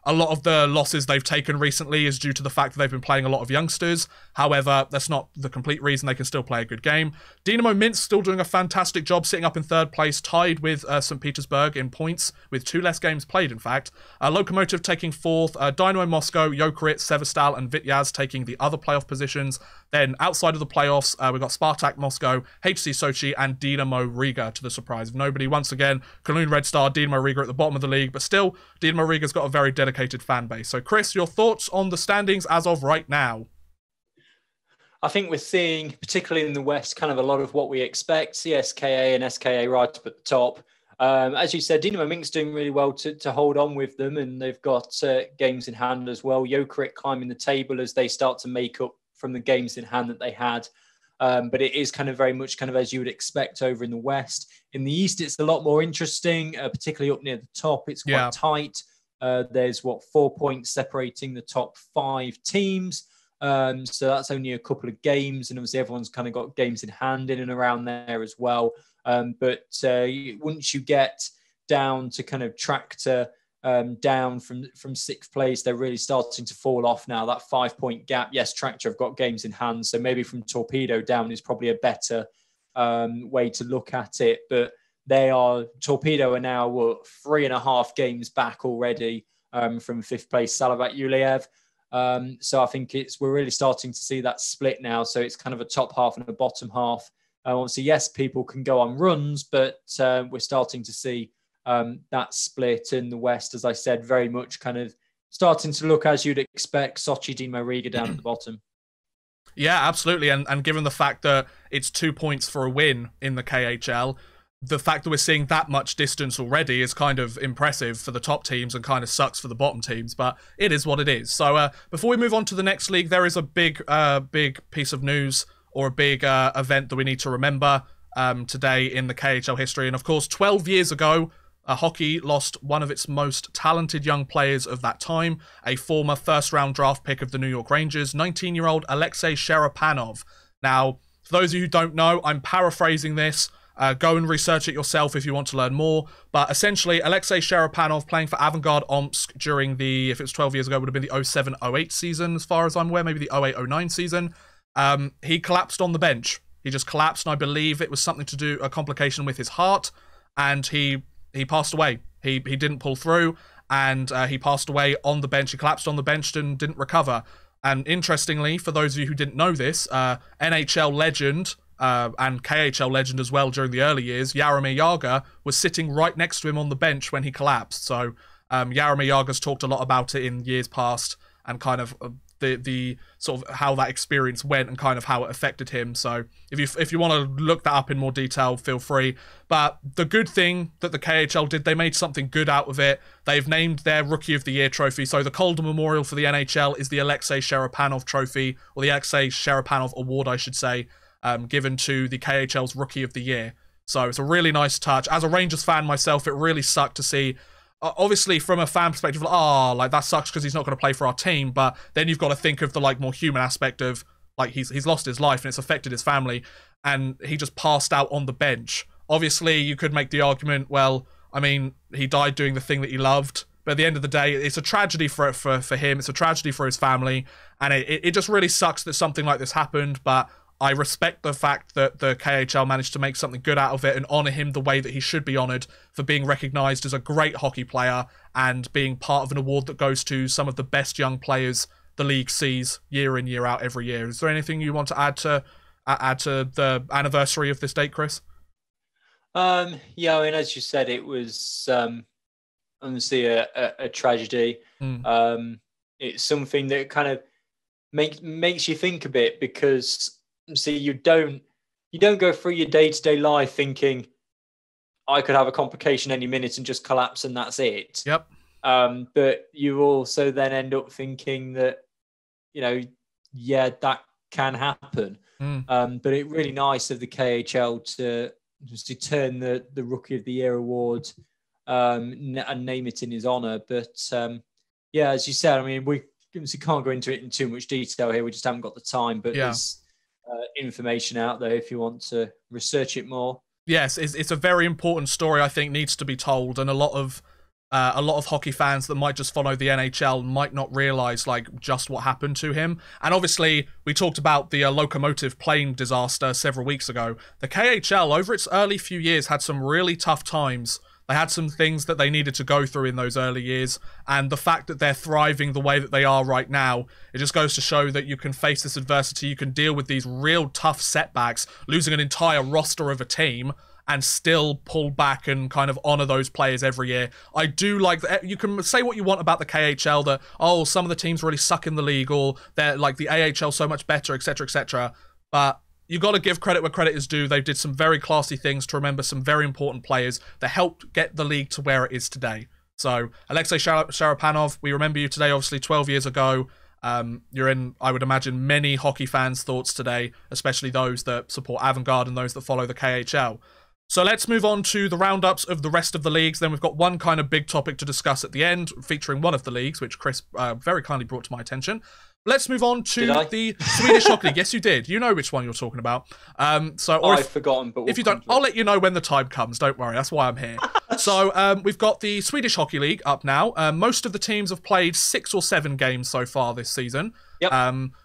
A lot of the losses they've taken recently is due to the fact that they've been playing a lot of youngsters. However, that's not the complete reason. They can still play a good game. Dynamo Minsk still doing a fantastic job, sitting up in 3rd place, tied with St. Petersburg in points, with 2 less games played, in fact. Lokomotiv taking 4th, Dynamo Moscow, Yokerit, Sevastopol, and Vityaz taking the other playoff positions. Then, outside of the playoffs, we've got Spartak Moscow, HC Sochi, and Dynamo Riga, to the surprise of nobody. Once again, Kunlun Red Star, Dynamo Riga at the bottom of the league, but still, Dynamo Riga's got a very dedicated fan base. So, Chris, your thoughts on the standings as of right now? I think we're seeing, particularly in the West, kind of a lot of what we expect. CSKA and SKA right up at the top. As you said, Dynamo Minsk doing really well to hold on with them, and they've got games in hand as well. Yokerit climbing the table as they start to make up from the games in hand that they had. But it is kind of very much kind of as you would expect over in the West. In the East, it's a lot more interesting, particularly up near the top. It's quite tight. There's 4 points separating the top 5 teams. So that's only a couple of games, and obviously everyone's kind of got games in hand in and around there as well. But once you get down to kind of Tractor down from 6th place, they're really starting to fall off now. That 5-point gap. Yes, Tractor have got games in hand, so maybe from Torpedo down is probably a better way to look at it. But Torpedo are now 3.5 games back already from 5th place Salavat Yuleev. So I think we're really starting to see that split now. So it's kind of a top half and a bottom half. Obviously, yes, people can go on runs, but we're starting to see that split in the West, as I said, very much kind of starting to look as you'd expect. Sochi, Dynamo Riga down at the bottom. Yeah, absolutely. And given the fact that it's 2 points for a win in the KHL, the fact that we're seeing that much distance already is kind of impressive for the top teams and kind of sucks for the bottom teams, but it is what it is. So before we move on to the next league, there is a big piece of news or a big event that we need to remember today in the KHL history. And of course, 12 years ago, hockey lost one of its most talented young players of that time, a former first-round draft pick of the New York Rangers, 19-year-old Alexei Sherepanov. Now, for those of you who don't know, I'm paraphrasing this. Go and research it yourself if you want to learn more. But essentially, Alexei Sherepanov playing for Avangard Omsk during if it was 12 years ago, would have been the 07-08 season, as far as I'm aware, maybe the 08-09 season. He collapsed on the bench. He just collapsed, and I believe it was something to do, a complication with his heart, and he passed away. He didn't pull through, and he passed away on the bench. He collapsed on the bench and didn't recover. And interestingly, for those of you who didn't know this, NHL legend and KHL legend as well during the early years, Jaromir Jagr was sitting right next to him on the bench when he collapsed. So Jaromir Jagr's talked a lot about it in years past, and kind of the sort of how that experience went and kind of how it affected him. So if you want to look that up in more detail, feel free. But the good thing that the KHL did, they made something good out of it. They've named their Rookie of the Year trophy. So the Calder Memorial for the NHL is the Alexei Sherepanov trophy, or the Alexei Sherepanov award, I should say, given to the KHL's Rookie of the Year. So it's a really nice touch. As a Rangers fan myself, it really sucked to see. Obviously, from a fan perspective, like that sucks because he's not going to play for our team. But then you've got to think of the more human aspect of he's lost his life and it's affected his family, and he just passed out on the bench Obviously, you could make the argument, well, I mean, he died doing the thing that he loved. But at the end of the day, it's a tragedy for him. It's a tragedy for his family. And it just really sucks that something like this happened. But I respect the fact that the KHL managed to make something good out of it and honour him the way that he should be honoured for being recognised as a great hockey player and being part of an award that goes to some of the best young players the league sees year in, year out, every year. Is there anything you want to add to the anniversary of this date, Chris? Yeah, I mean, as you said, it was honestly a tragedy. It's something that kind of makes you think a bit, because see, you don't go through your day-to-day life thinking I could have a complication any minute and just collapse and that's it. Yep. But you also then end up thinking that, yeah, that can happen. But it's really nice of the KHL to turn the Rookie of the Year award and name it in his honour. But yeah, as you said, I mean, we can't go into it in too much detail here. We just haven't got the time. But there's information out there if you want to research it more. Yes, it's a very important story. I think needs to be told, and a lot of hockey fans that might just follow the NHL might not realise just what happened to him. And obviously, we talked about the locomotive plane disaster several weeks ago. The KHL, over its early few years, had some really tough times. They had some things that they needed to go through in those early years, and the fact that they're thriving the way that they are right now, it just goes to show that you can face this adversity, you can deal with these real tough setbacks, losing an entire roster of a team, and still pull back and kind of honour those players every year. I do like that. You can say what you want about the KHL, that, oh, some of the teams really suck in the league, or they're like the AHL so much better, etc., etc. But you got to give credit where credit is due. They did some very classy things to remember some very important players that helped get the league to where it is today. So, Alexei Sharapanov, we remember you today, obviously 12 years ago. You're in, I would imagine, many hockey fans' thoughts today, especially those that support Avangard and those that follow the KHL. So let's move on to the roundups of the rest of the leagues. Then we've got one kind of big topic to discuss at the end, featuring one of the leagues, which Chris very kindly brought to my attention. Let's move on to the Swedish Hockey League. Yes, you did. You know which one you're talking about. I've forgotten, but if you don't, I'll let you know when the time comes. Don't worry. That's why I'm here. So we've got the Swedish Hockey League up now. Most of the teams have played 6 or 7 games so far this season. Yep.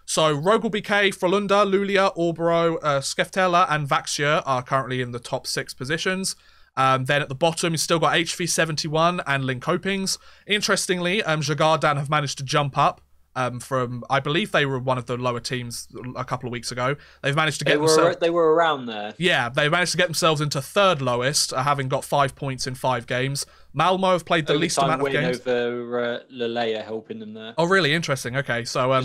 So Rögle BK, Frölunda, Luleå, Åbro, Skefteå, and Växjö are currently in the top 6 positions. Then at the bottom, you've still got HV 71 and Linkopings. Interestingly, Djurgården have managed to jump up. From, I believe they were one of the lower teams a couple of weeks ago. They've managed to get themselves... They were around there. Yeah, they managed to get themselves into 3rd lowest, having got 5 points in 5 games. Malmo have played the least amount of games. Over Luleå helping them there. Oh, really? Interesting. Okay, so...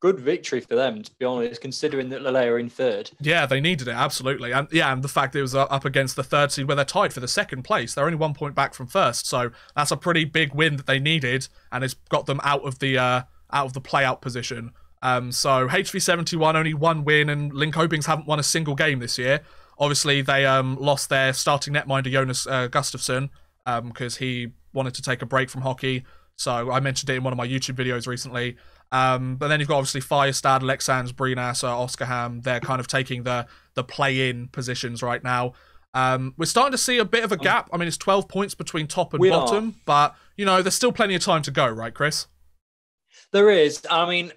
good victory for them, to be honest, considering that Luleå are in 3rd. Yeah, they needed it, absolutely. And yeah, and the fact that it was up against the 3rd seed where they're tied for the 2nd place. They're only 1 point back from 1st, so that's a pretty big win that they needed, and it's got them out of the play-out position. So HV 71 only 1 win, and Linkopings haven't won a single game this year. Obviously, they lost their starting netminder Jonas Gustafsson because he wanted to take a break from hockey. So I mentioned it in one of my YouTube videos recently. But then you've got obviously Firestad, Leksands, Brynäs, Oskarshamn. They're kind of taking the play-in positions right now. We're starting to see a bit of a gap. I mean, it's 12 points between top and bottom, but there's still plenty of time to go, right, Chris? There is. I mean,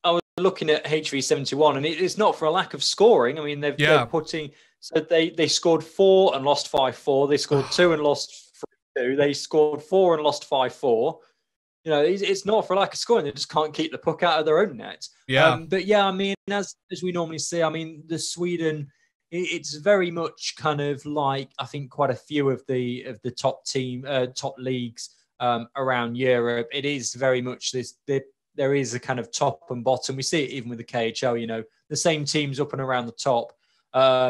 I was looking at HV 71, and it's not for a lack of scoring. I mean, they're putting... So they scored 4 and lost 5-4. They scored 2 and lost 3-2. They scored 4 and lost 5-4. It's not for lack of scoring. They just can't keep the puck out of their own net. Yeah. But yeah, I mean, as we normally see, I mean, the Sweden, it's very much kind of like, I think, quite a few of the top leagues around Europe. It is very much this. There is a kind of top and bottom. We see it even with the KHL. The same teams up and around the top.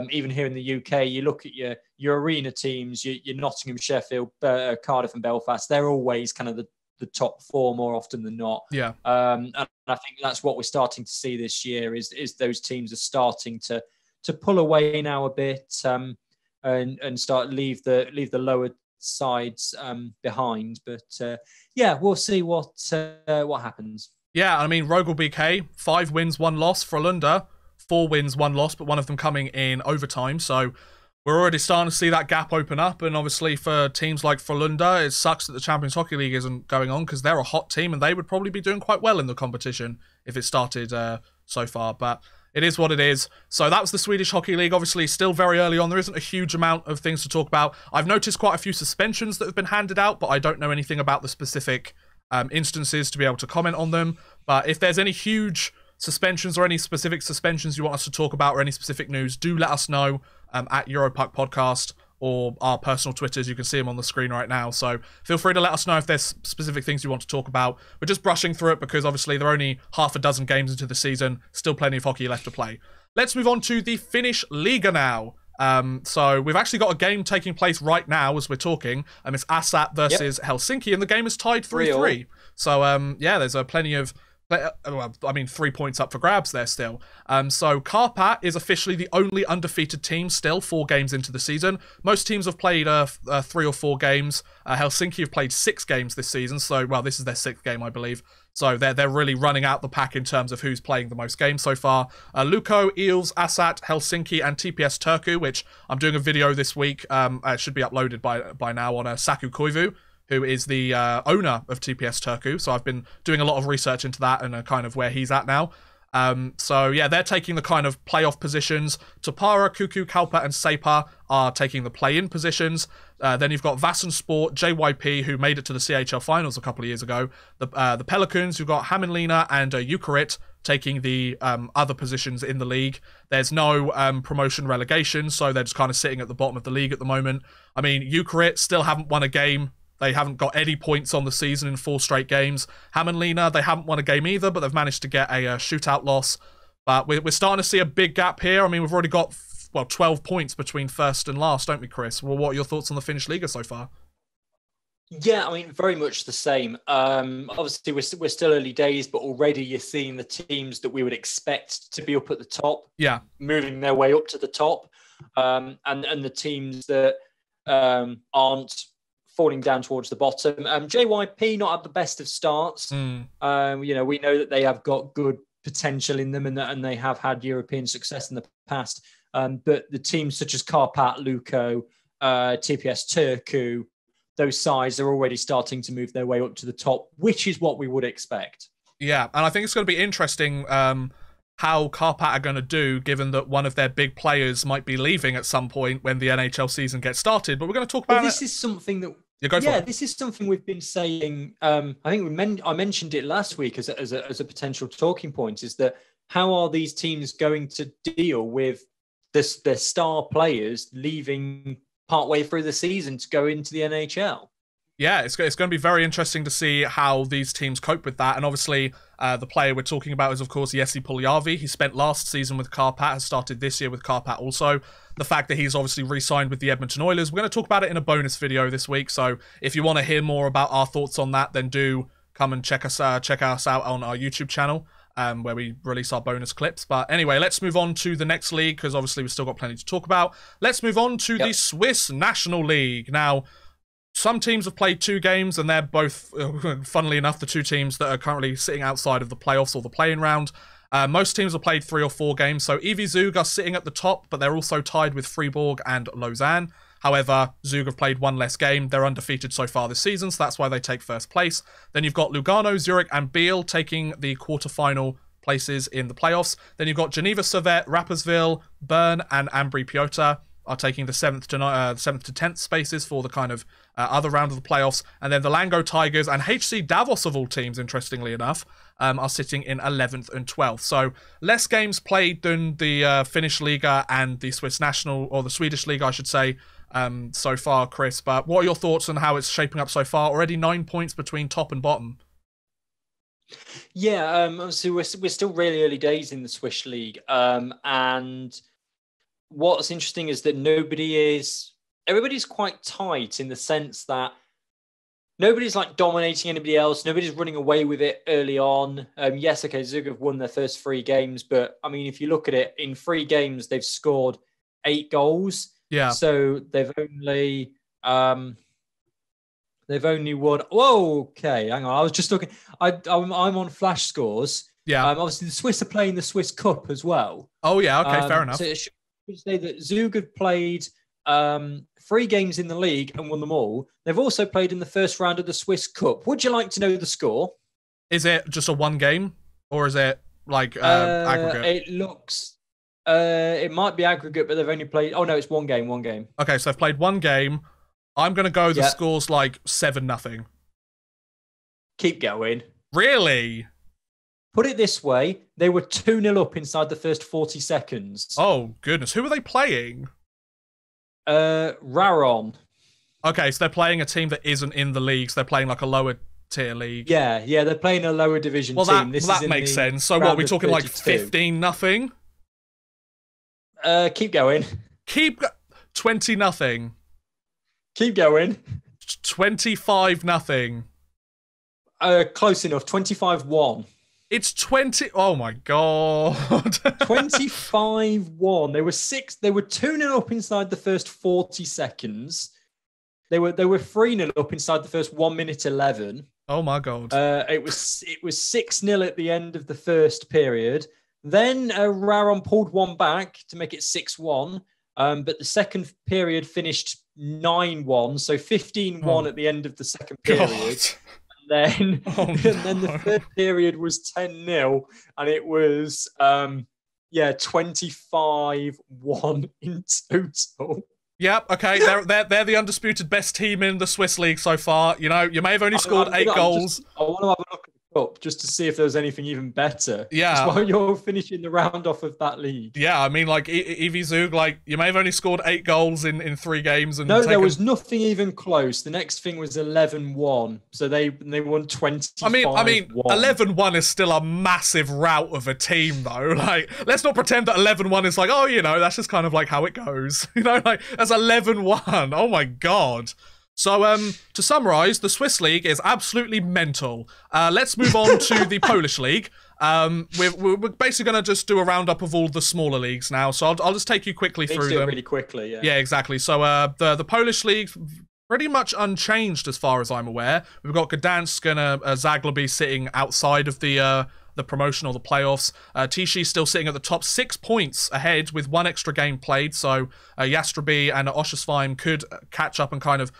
Even here in the UK, you look at your arena teams, your Nottingham, Sheffield, Cardiff, and Belfast. They're always kind of the top 4 more often than not. Yeah. And I think that's what we're starting to see this year is those teams are starting to pull away now a bit and start leave the lower sides behind. But yeah, we'll see what happens. Yeah, I mean, Rögle BK, 5 wins, 1 loss. Frölunda, 4 wins, 1 loss, but one of them coming in overtime. So we're already starting to see that gap open up, and obviously for teams like Frölunda, it sucks that the Champions Hockey League isn't going on because they're a hot team and they would probably be doing quite well in the competition if it started so far, but it is what it is. So that was the Swedish Hockey League. Obviously, still very early on. There isn't a huge amount of things to talk about. I've noticed quite a few suspensions that have been handed out, but I don't know anything about the specific instances to be able to comment on them. But if there's any huge suspensions or any specific suspensions you want us to talk about or any specific news, do let us know at Europuck Podcast or our personal Twitters. You can see them on the screen right now. So feel free to let us know if there's specific things you want to talk about. We're just brushing through it because obviously there are only half a dozen games into the season. Still plenty of hockey left to play. Let's move on to the Finnish Liga now. So we've actually got a game taking place right now as we're talking. It's Asat versus Helsinki, and the game is tied 3-3. So yeah, there's plenty of... I mean, 3 points up for grabs there still. So Karpat is officially the only undefeated team still 4 games into the season. Most teams have played 3 or 4 games. Helsinki have played 6 games this season. So, well, this is their 6th game, I believe. So they're really running out the pack in terms of who's playing the most games so far. Lukko, Eels, Asat, Helsinki, and TPS Turku, which I'm doing a video this week. It should be uploaded by now on Saku Koivu, who is the owner of TPS Turku. So I've been doing a lot of research into that and kind of where he's at now. So yeah, they're taking the kind of playoff positions. Tapara, Kuku, Kalpa, and Sepa are taking the play-in positions. Then you've got Vassen Sport, JYP, who made it to the CHL finals a couple of years ago. The Pelicans, you've got Hämeenlinna and Jukurit taking the other positions in the league. There's no promotion relegation, so they're just kind of sitting at the bottom of the league at the moment. I mean, Jukurit still haven't won a game. They haven't got any points on the season in 4 straight games. Hämeenlinna, they haven't won a game either, but they've managed to get a shootout loss. But we're starting to see a big gap here. I mean, we've already got, 12 points between first and last, don't we, Chris? Well, what are your thoughts on the Finnish Liga so far? Yeah, I mean, very much the same. Obviously, we're still early days, but already you're seeing the teams that we would expect to be up at the top, moving their way up to the top, and the teams that aren't falling down towards the bottom. JYP not had the best of starts. We know that they have got good potential in them and they have had European success in the past. But the teams such as Karpat, Lukko, TPS Turku, those sides are already starting to move their way up to the top, which is what we would expect. Yeah, and I think it's going to be interesting how Karpat are going to do, given that one of their big players might be leaving at some point when the NHL season gets started. But we're going to talk about this is something that... this is something we've been saying. I think I mentioned it last week as a potential talking point. Is that how are these teams going to deal with their star players leaving partway through the season to go into the NHL? Yeah, it's going to be very interesting to see how these teams cope with that. And obviously, the player we're talking about is, of course, Jesse Puljärvi. He spent last season with Karpat, has started this year with Karpat also. The fact that he's obviously re-signed with the Edmonton Oilers. We're going to talk about it in a bonus video this week. So if you want to hear more about our thoughts on that, then do come and check us out on our YouTube channel, where we release our bonus clips. But anyway, let's move on to the next league, because obviously we've still got plenty to talk about. Let's move on to the Swiss National League. Now, some teams have played 2 games, and they're both, funnily enough, the 2 teams that are currently sitting outside of the playoffs or the play-in round. Most teams have played 3 or 4 games, so EV Zug are sitting at the top, but they're also tied with Fribourg and Lausanne. However, Zug have played 1 less game. They're undefeated so far this season, so that's why they take first place. Then you've got Lugano, Zurich, and Biel taking the quarterfinal places in the playoffs. Then you've got Geneva Servette, Rapperswil, Bern, and Ambry Piotta are taking the 7th to 10th spaces for the kind of other round of the playoffs. And then the Lango Tigers and HC Davos, of all teams, interestingly enough, are sitting in 11th and 12th. So less games played than the Finnish Liga and the Swiss National, or the Swedish League, I should say, so far, Chris. But what are your thoughts on how it's shaping up so far? Already 9 points between top and bottom. Yeah, obviously we're still really early days in the Swiss League. And what's interesting is that everybody's quite tight in the sense that nobody's like dominating anybody else. Nobody's running away with it early on. Yes, okay, Zug have won their first 3 games, but I mean, if you look at it, in 3 games, they've scored 8 goals. Yeah. So they've only won. Whoa, okay, hang on. I was just looking. I'm on Flash Scores. Yeah. Obviously, the Swiss are playing the Swiss Cup as well. Oh yeah. Okay, fair enough. So it should say that Zug have played 3 games in the league and won them all. They've also played in the first round of the Swiss Cup. Would you like to know the score? Is it just a 1 game, or is it like aggregate? It looks. It might be aggregate, but they've only played. Oh no, it's 1 game. 1 game. Okay, so they've played 1 game. I'm gonna go. The score's like 7-0. Keep going. Really? Put it this way: they were 2-0 up inside the first 40 seconds. Oh goodness, who are they playing? Raron. Okay, so they're playing a team that isn't in the league. So they're playing like a lower tier league. Yeah, they're playing a lower division team. That makes sense. So what, are we talking like 15-0? Keep going. 20-0. Keep going. 25-0. Close enough. 25-1. It's 20. Oh my god. 25-1. They were 2-0 up inside the first 40 seconds. They were 3-0 up inside the first 1 minute 11. Oh my god. It was 6-0 at the end of the first period. Then Raron pulled one back to make it 6-1. But the second period finished 9-1, so 15-1 at the end of the second period. God. And then the third period was 10-0, and it was 25-1 in total. Yep. Okay. They're the undisputed best team in the Swiss league so far. You know, you may have only scored 8 goals. I want to have a look at the cup just to see if there was anything even better. Yeah. Just while you're finishing the round off of that league. Yeah. I mean, like Evie Zug, like you may have only scored 8 goals in 3 games. And no, there was nothing even close. The next thing was 11-1, so they won 25. I mean, 11-1 is still a massive rout of a team, though. Like, let's not pretend that 11-1 is like, oh, you know, that's just kind of like how it goes. You know, like that's 11-1. Oh my god. So, to summarise, the Swiss league is absolutely mental. Let's move on to the Polish league. We're basically going to just do a roundup of all the smaller leagues now. So I'll just take you quickly through them. Really quickly, yeah. Yeah, exactly. So the Polish league, pretty much unchanged as far as I'm aware. We've got Gdansk and Zagłębie sitting outside of the promotion or the playoffs. Tichy still sitting at the top, 6 points ahead with 1 extra game played. So Jastrzębie and Oszyswym could catch up and kind of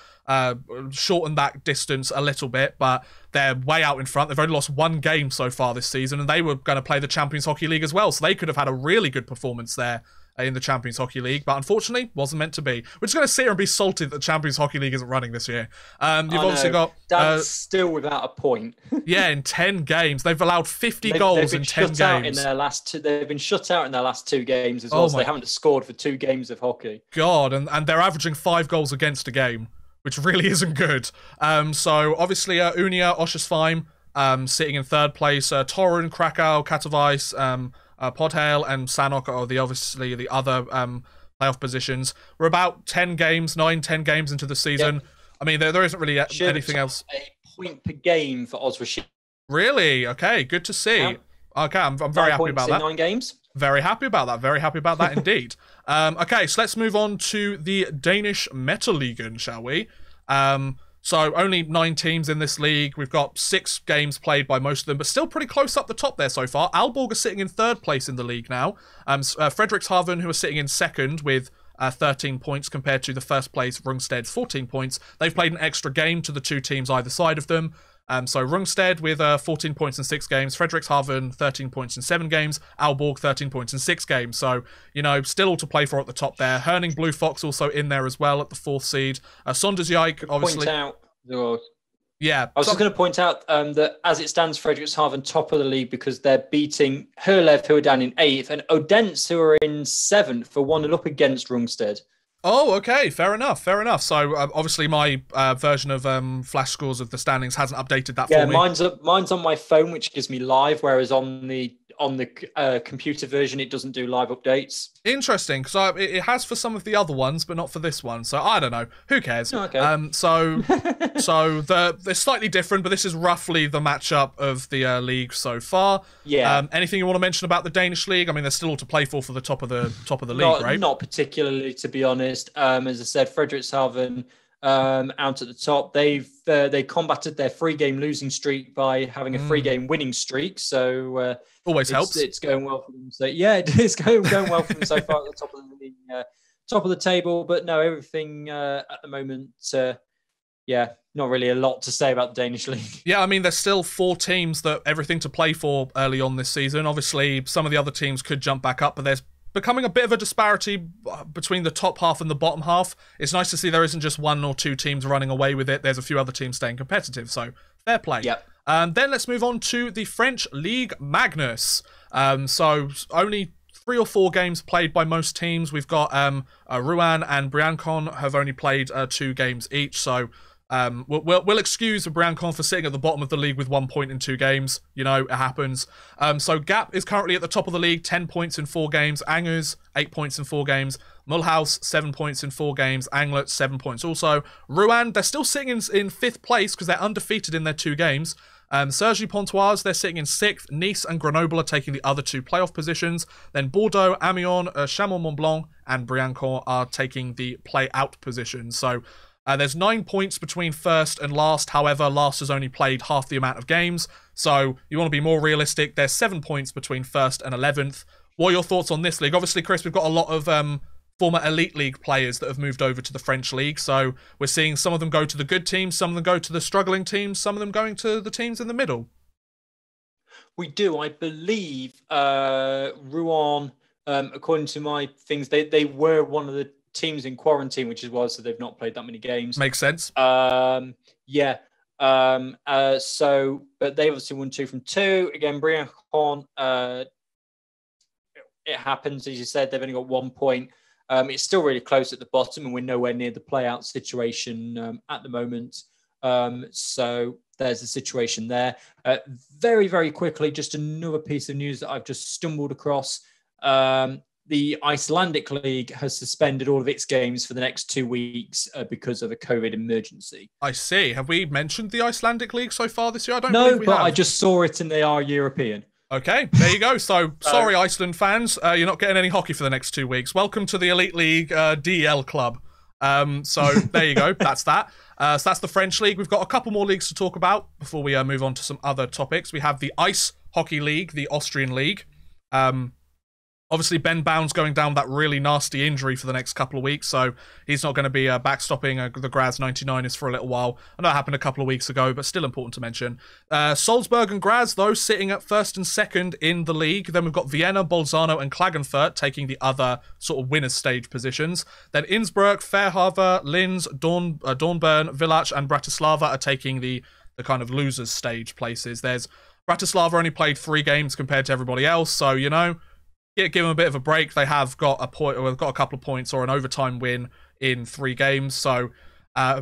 shorten that distance a little bit, but they're way out in front. They've only lost 1 game so far this season, and they were going to play the Champions Hockey League as well, so they could have had a really good performance there in the Champions Hockey League, but unfortunately wasn't meant to be. We're just going to sit here and be salty that the Champions Hockey League isn't running this year. You've obviously got Dan's still without a point. Yeah, in 10 games they've allowed 50 goals in 10 games. They've been shut out in their last 2 games as well, so they haven't scored for 2 games of hockey. God, and they're averaging 5 goals against a game, which really isn't good. So obviously Unia, Oszyswym sitting in 3rd place. Torun, Krakow, Katowice, Podhale and Sanok are obviously the other playoff positions. We're about 10 games into the season. Yep. I mean, there isn't really anything else. A point per game for Oswestry. Really? Okay, good to see. Yeah. Okay, I'm very happy about that. 9 games. Very happy about that. Very happy about that indeed. Okay, so let's move on to the Danish Metalligaen, shall we? So only 9 teams in this league. We've got 6 games played by most of them, but still pretty close up the top there so far. Aalborg are sitting in 3rd place in the league now. Frederikshavn, who are sitting in 2nd with 13 points compared to the 1st place Rungsted's 14 points. They've played an extra game to the 2 teams either side of them. So Rungsted with 14 points in 6 games, Frederikshavn 13 points in 7 games, Aalborg 13 points in 6 games. So, you know, still all to play for at the top there. Herning Blue Fox also in there as well at the 4th seed. Sondersjijk, obviously. Yeah. I was just going to point out that as it stands, Frederikshavn top of the league because they're beating Herlev, who are down in 8th, and Odense, who are in 7th, for 1-0 up against Rungsted. Oh, okay. Fair enough. So, obviously, my version of Flash Scores of the standings hasn't updated that for me. Yeah, mine's on my phone, which gives me live, whereas on the computer version, it doesn't do live updates. Interesting, because it has for some of the other ones, but not for this one. So I don't know. Who cares? Oh, okay. So they're slightly different, but this is roughly the matchup of the league so far. Yeah. Anything you want to mention about the Danish league? I mean, there's still all to play for the top of the league, right? Not particularly, to be honest. As I said, Frederikshavn out at the top. They combated their 3-game losing streak by having a 3-game winning streak. So always helps. It's going well for them. So yeah, it is going well for them so far at the top of the league. top of the table, but no, everything at the moment, not really a lot to say about the Danish league. Yeah, I mean, there's still 4 teams that everything to play for early on this season. Obviously, some of the other teams could jump back up, but there's becoming a bit of a disparity between the top half and the bottom half. It's nice to see there isn't just 1 or 2 teams running away with it. There's a few other teams staying competitive, so fair play. Yep. Then let's move on to the French Ligue Magnus. So only 3 or 4 games played by most teams. We've got Rouen and Briançon have only played 2 games each, so we'll excuse Briançon for sitting at the bottom of the league with 1 point in 2 games. You know, it happens. So Gap is currently at the top of the league, 10 points in 4 games. Angers, 8 points in 4 games. Mulhouse, 7 points in 4 games. Anglet, 7 points also. Rouen, they're still sitting in 5th place because they're undefeated in their 2 games. Cergy Pontoise, they're sitting in 6th. Nice and Grenoble are taking the other 2 playoff positions. Then Bordeaux, Amiens, Chamon-Mont-Blanc, and Briançon are taking the play-out positions. So there's 9 points between first and last. However, last has only played half the amount of games. So you want to be more realistic. There's 7 points between first and 11th. What are your thoughts on this league? Obviously, Chris, we've got a lot of former Elite League players that have moved over to the French League. So we're seeing some of them go to the good teams, some of them go to the struggling teams, some of them going to the teams in the middle. We do. I believe Rouen, according to my things, they were one of the teams in quarantine, which is why so they've not played that many games. Makes sense. Yeah. So, but they obviously won 2 from 2. Again, Briançon, it happens, as you said, they've only got 1 point. It's still really close at the bottom, and we're nowhere near the play-out situation at the moment. So there's the situation there. Very, very quickly, just another piece of news that I've just stumbled across. The Icelandic League has suspended all of its games for the next 2 weeks because of a COVID emergency. I see. Have we mentioned the Icelandic League so far this year? I don't know. believe we have. I just saw it and they are European. Okay, there you go. So, sorry, Iceland fans, you're not getting any hockey for the next 2 weeks. Welcome to the Elite League DL club. So, there you go. That's that. So, that's the French League. We've got a couple more leagues to talk about before we move on to some other topics. We have the Ice Hockey League, the Austrian League. Obviously, Ben Bound's going down with that really nasty injury for the next couple of weeks, so he's not going to be backstopping the Graz 99ers for a little while. I know it happened a couple of weeks ago, but still important to mention. Salzburg and Graz, though, sitting at 1st and 2nd in the league. Then we've got Vienna, Bolzano, and Klagenfurt taking the other sort of winner's stage positions. Then Innsbruck, Fairhaven, Linz, Dornbirn, Villach, and Bratislava are taking the kind of losers stage places. There's Bratislava only played 3 games compared to everybody else, so, you know, give them a bit of a break. They have got a point, or they've got a couple of points or an overtime win in 3 games. So, I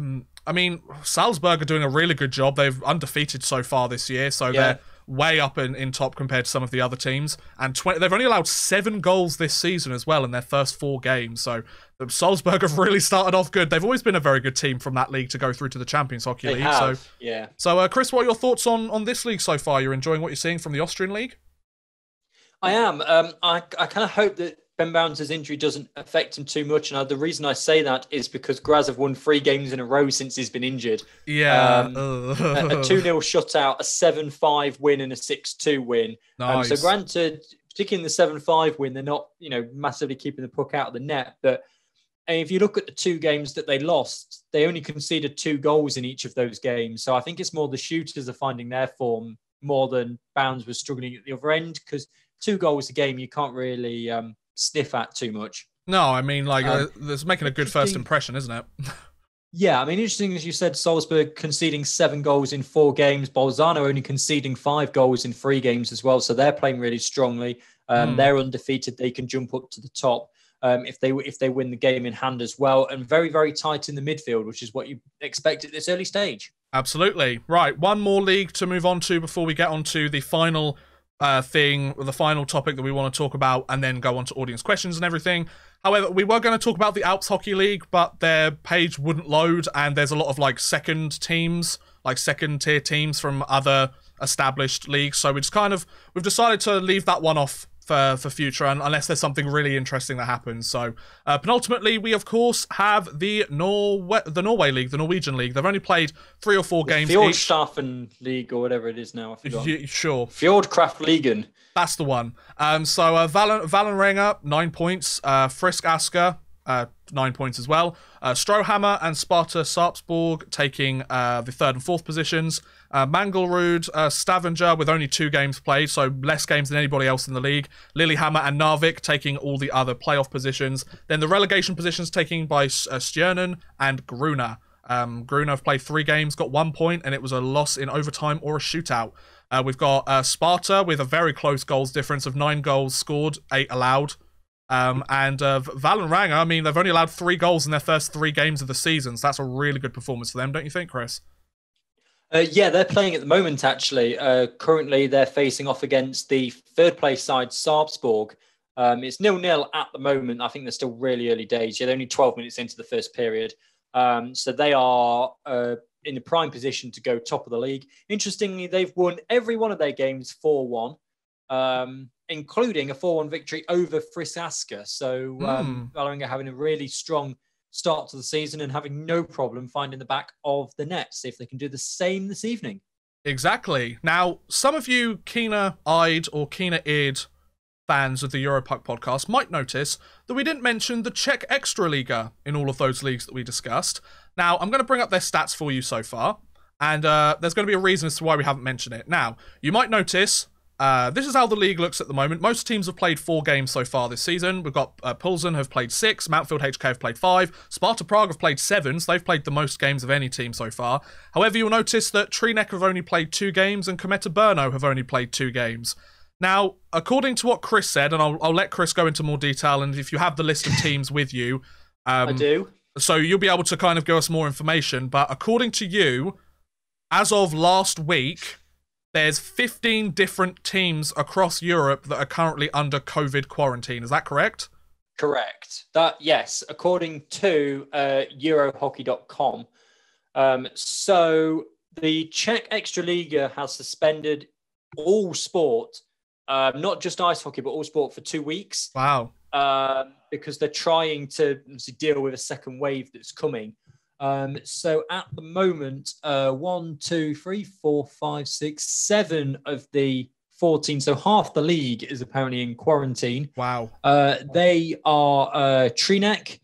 mean, Salzburg are doing a really good job. They've undefeated so far this year, so they're way up in top compared to some of the other teams. And they've only allowed 7 goals this season as well in their first 4 games. So Salzburg have really started off good. They've always been a very good team from that league to go through to the Champions Hockey League. Have. So, yeah. So, Chris, what are your thoughts on this league so far? You're enjoying what you're seeing from the Austrian League? I am. I kind of hope that Ben Bounds' injury doesn't affect him too much. And the reason I say that is because Graz have won 3 games in a row since he's been injured. Yeah. A 2-0 shutout, a 7-5 win, and a 6-2 win. Nice. So granted, particularly in the 7-5 win, they're not, massively keeping the puck out of the net. But if you look at the 2 games that they lost, they only conceded 2 goals in each of those games. So I think it's more the shooters are finding their form more than Bounds was struggling at the other end, because 2 goals a game you can't really sniff at too much. No, I mean, it's making a good first impression, isn't it? Yeah, I mean, interesting as you said, Salzburg conceding 7 goals in 4 games, Bolzano only conceding 5 goals in 3 games as well, so they're playing really strongly. They're undefeated; they can jump up to the top if they win the game in hand as well, and very, very tight in the midfield, which is what you expect at this early stage. Absolutely. Right, one more league to move on to before we get on to the final the final topic that we want to talk about, and then go on to audience questions and everything. However, we were going to talk about the Alps Hockey League, but their page wouldn't load, and there's a lot of second tier teams from other established leagues. So we've decided to leave that one off for future, unless there's something really interesting that happens. So penultimately, we of course have the Norway League, the Norwegian League. They've only played 3 or 4 games. Fjordstaffen League or whatever it is now. I forgot. Sure. Fjordkraft Ligaen. That's the one. So Valerenga 9 points. Frisk Asker 9 points as well. Strohammer and Sparta Sarpsborg taking the 3rd and 4th positions. Mangelrud, Stavanger with only 2 games played, so less games than anybody else in the league. Lillehammer and Narvik taking all the other playoff positions. Then the relegation positions taken by Stjernen and Gruna. Gruna have played 3 games, got 1 point, and it was a loss in overtime or a shootout. We've got Sparta with a very close goals difference of 9 goals scored, 8 allowed. And Valenrang, I mean, they've only allowed 3 goals in their first 3 games of the season, so that's a really good performance for them, don't you think, Chris? Yeah, they're playing at the moment, actually. Currently, they're facing off against the 3rd place side, Sarpsborg. It's 0-0 at the moment. I think they're still really early days. Yeah, they're only 12 minutes into the first period. So they are in a prime position to go top of the league. Interestingly, they've won every one of their games 4-1, including a 4-1 victory over Frisaska. So Vålerenga having a really strong start to the season and having no problem finding the back of the net. See if they can do the same this evening. Exactly. Now, some of you keener-eyed or keener-eared fans of the Europuck podcast might notice that we didn't mention the Czech Extraliga in all of those leagues that we discussed. Now, I'm going to bring up their stats for you so far, and there's going to be a reason as to why we haven't mentioned it. Now, you might notice this is how the league looks at the moment. Most teams have played 4 games so far this season. We've got Pilsen have played 6, Mountfield HK have played 5, Sparta Prague have played 7, so they've played the most games of any team so far. However, you'll notice that Trinek have only played 2 games and Kometa Brno have only played 2 games. Now, according to what Chris said, and I'll let Chris go into more detail, and if you have the list of teams with you... I do. So you'll be able to kind of give us more information, but according to you, as of last week, there's 15 different teams across Europe that are currently under COVID quarantine. Is that correct? Correct. Yes, according to Eurohockey.com. So the Czech Extraliga has suspended all sport, not just ice hockey, but all sport for 2 weeks. Wow. Because they're trying to deal with a second wave that's coming. So at the moment, 1, 2, 3, 4, 5, 6, 7 of the 14, so half the league is apparently in quarantine. Wow. They are Trinek,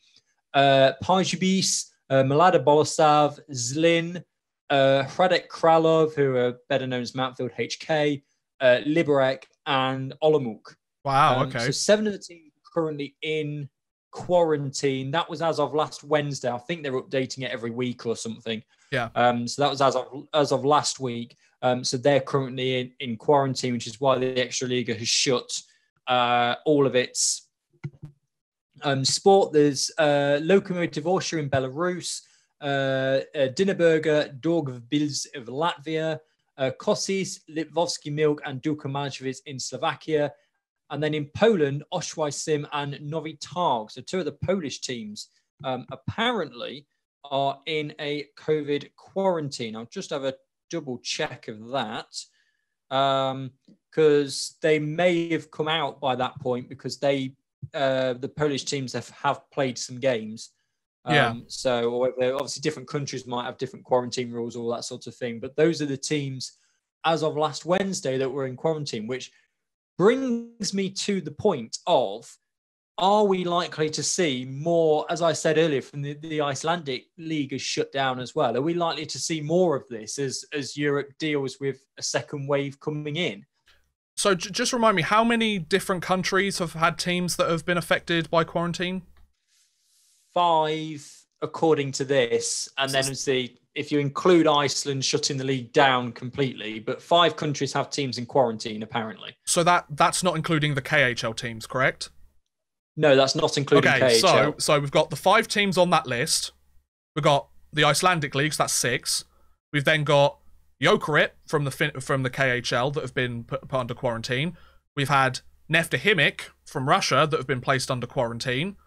Pajubis, Mlada Boleslav, Zlin, Hradec Kralov, who are better known as Mountfield HK, Liberec, and Olomouc. Wow, okay. So 7 of the teams are currently in quarantine. That was as of last Wednesday. I think they're updating it every week or something. Yeah. So that was as of last week. So they're currently in quarantine, which is why the Extraliga has shut all of its sport. There's Lokomotiv Orsha in Belarus, Dinnerberger, Daugavpils of Latvia, Košice, Liptovský Milk, and Duka Maževic in Slovakia. And then in Poland, Oświęcim and Nowy Targ. So 2 of the Polish teams apparently are in a COVID quarantine. I'll just have a double check of that because they may have come out by that point because the Polish teams have played some games. So obviously different countries might have different quarantine rules, all that sort of thing. But those are the teams as of last Wednesday that were in quarantine, which brings me to the point of, are we likely to see more, as I said earlier, from the Icelandic league is shut down as well? Are we likely to see more of this as Europe deals with a second wave coming in? So just remind me, how many different countries have had teams that have been affected by quarantine? 5, according to this. And then if you include Iceland shutting the league down completely, but 5 countries have teams in quarantine, apparently. So that's not including the KHL teams, correct? No, that's not including KHL. So we've got the 5 teams on that list. We've got the Icelandic leagues, that's 6. We've then got Jokerit from the KHL that have been put under quarantine. We've had Neftekhimik from Russia that have been placed under quarantine.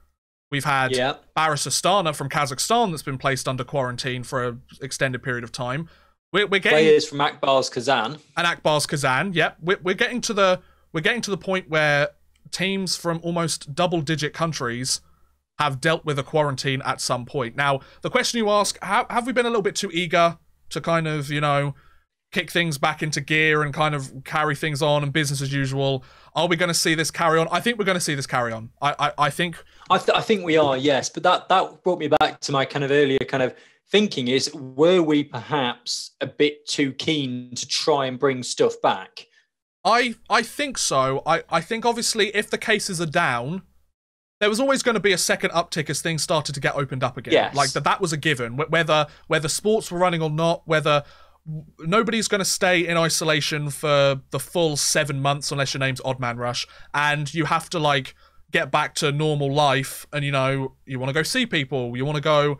We've had Baris Astana from Kazakhstan that's been placed under quarantine for an extended period of time. We're getting players from Akbars Kazan. And Akbars Kazan, yep. We're getting to the point where teams from almost double-digit countries have dealt with a quarantine at some point. Now, the question you ask, have we been a little bit too eager to kind of, kick things back into gear and kind of carry things on and business as usual? Are we going to see this carry on? I think we're going to see this carry on. I think we are, yes. But that brought me back to my kind of earlier kind of thinking is, were we perhaps a bit too keen to try and bring stuff back? I think so. I think obviously if the cases are down, there was always going to be a second uptick as things started to get opened up again. Yes. Like that was a given. Whether sports were running or not, whether nobody's going to stay in isolation for the full 7 months unless your name's Odd Man Rush, and you have to like get back to normal life, and you know, you want to go see people, you want to go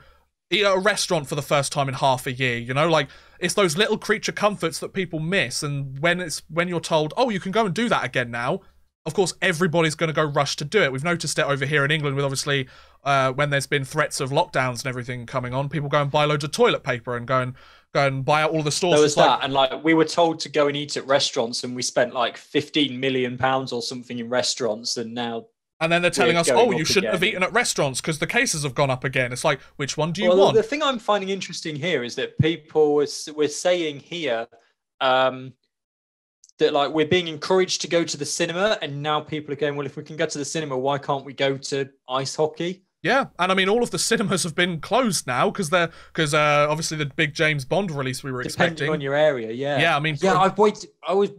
eat at a restaurant for the first time in half a year, you know, like it's those little creature comforts that people miss. And when you're told, oh, you can go and do that again now, of course everybody's going to go rush to do it. We've noticed it over here in England with obviously when there's been threats of lockdowns and everything coming on, people go and buy loads of toilet paper and go and buy out all the stores. There was that, and like we were told to go and eat at restaurants, and we spent like £15 million or something in restaurants, and then they're telling us, oh, you shouldn't have eaten at restaurants because the cases have gone up again. It's like, which one do you want? The thing I'm finding interesting here is that people were saying here that like we're being encouraged to go to the cinema, and now people are going, well, if we can go to the cinema, why can't we go to ice hockey? Yeah, and I mean, all of the cinemas have been closed now because obviously the big James Bond release we were expecting. Depending on your area, yeah. Yeah, I mean, I was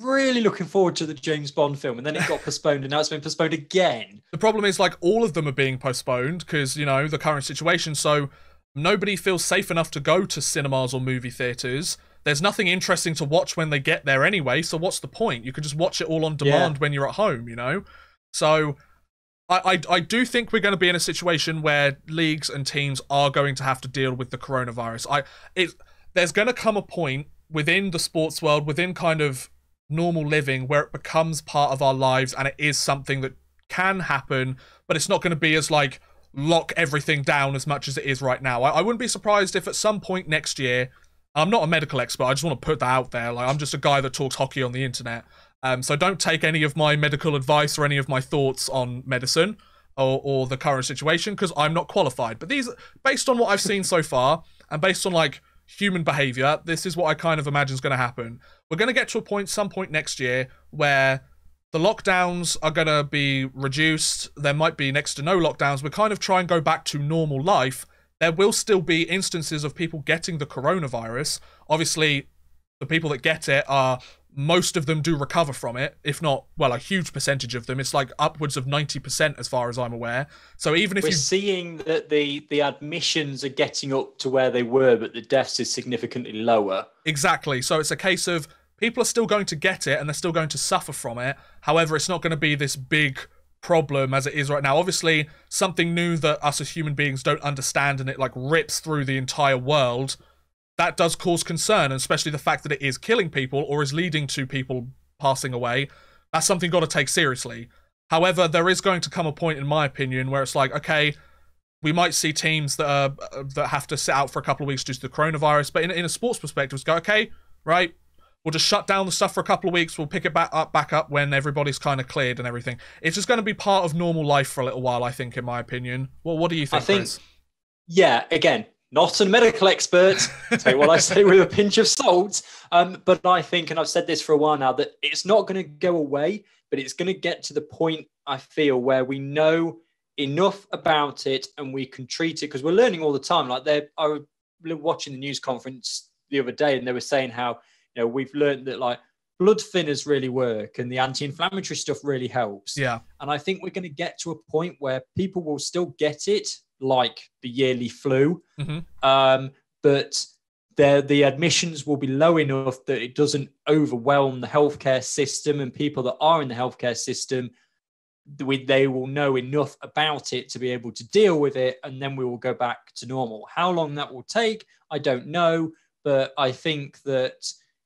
really looking forward to the James Bond film, and then it got postponed, and now it's been postponed again. The problem is, like, all of them are being postponed because, you know, the current situation, so nobody feels safe enough to go to cinemas or movie theatres. There's nothing interesting to watch when they get there anyway, so what's the point? You could just watch it all on demand when you're at home, you know? So I do think we're going to be in a situation where leagues and teams are going to have to deal with the coronavirus. There's going to come a point within the sports world, within kind of normal living, where it becomes part of our lives and it is something that can happen, but it's not going to be as like lock everything down as much as it is right now. I wouldn't be surprised if at some point next year, I'm not a medical expert, I just want to put that out there, like I'm just a guy that talks hockey on the internet, so don't take any of my medical advice or any of my thoughts on medicine or the current situation, because I'm not qualified. But these, based on what I've seen so far and based on like human behavior, this is what I kind of imagine is going to happen. We're going to get to a point, some point next year, where the lockdowns are going to be reduced. There might be next to no lockdowns. We kind of try and go back to normal life. There will still be instances of people getting the coronavirus. Obviously, the people that get it are, most of them do recover from it, if not, well, a huge percentage of them. It's like upwards of 90% as far as I'm aware. So even if we're seeing that the admissions are getting up to where they were, but the deaths is significantly lower. Exactly. So it's a case of people are still going to get it and they're still going to suffer from it. However, it's not going to be this big problem as it is right now. Obviously, something new that us as human beings don't understand, and it like rips through the entire world, that does cause concern, and especially the fact that it is killing people or is leading to people passing away. That's something got to take seriously. However, there is going to come a point, in my opinion, where it's like, okay, we might see teams that have to sit out for a couple of weeks due to the coronavirus, but in a sports perspective, it's go, okay, right, we'll just shut down the stuff for a couple of weeks, we'll pick it back up when everybody's kind of cleared and everything. It's just going to be part of normal life for a little while, I think, in my opinion. Well, what do you think, Chris? Yeah, again, not a medical expert, take what I say with a pinch of salt, but I think, and I've said this for a while now, that it's not going to go away, but it's going to get to the point, I feel, where we know enough about it and we can treat it, because we're learning all the time. Like I was watching the news conference the other day, and they were saying how, you know, we've learned that like blood thinners really work and the anti-inflammatory stuff really helps. Yeah. And I think we're going to get to a point where people will still get it, like the yearly flu, but the admissions will be low enough that it doesn't overwhelm the healthcare system, and people that are in the healthcare system, they will know enough about it to be able to deal with it, and then we will go back to normal. How long that will take, I don't know, but I think that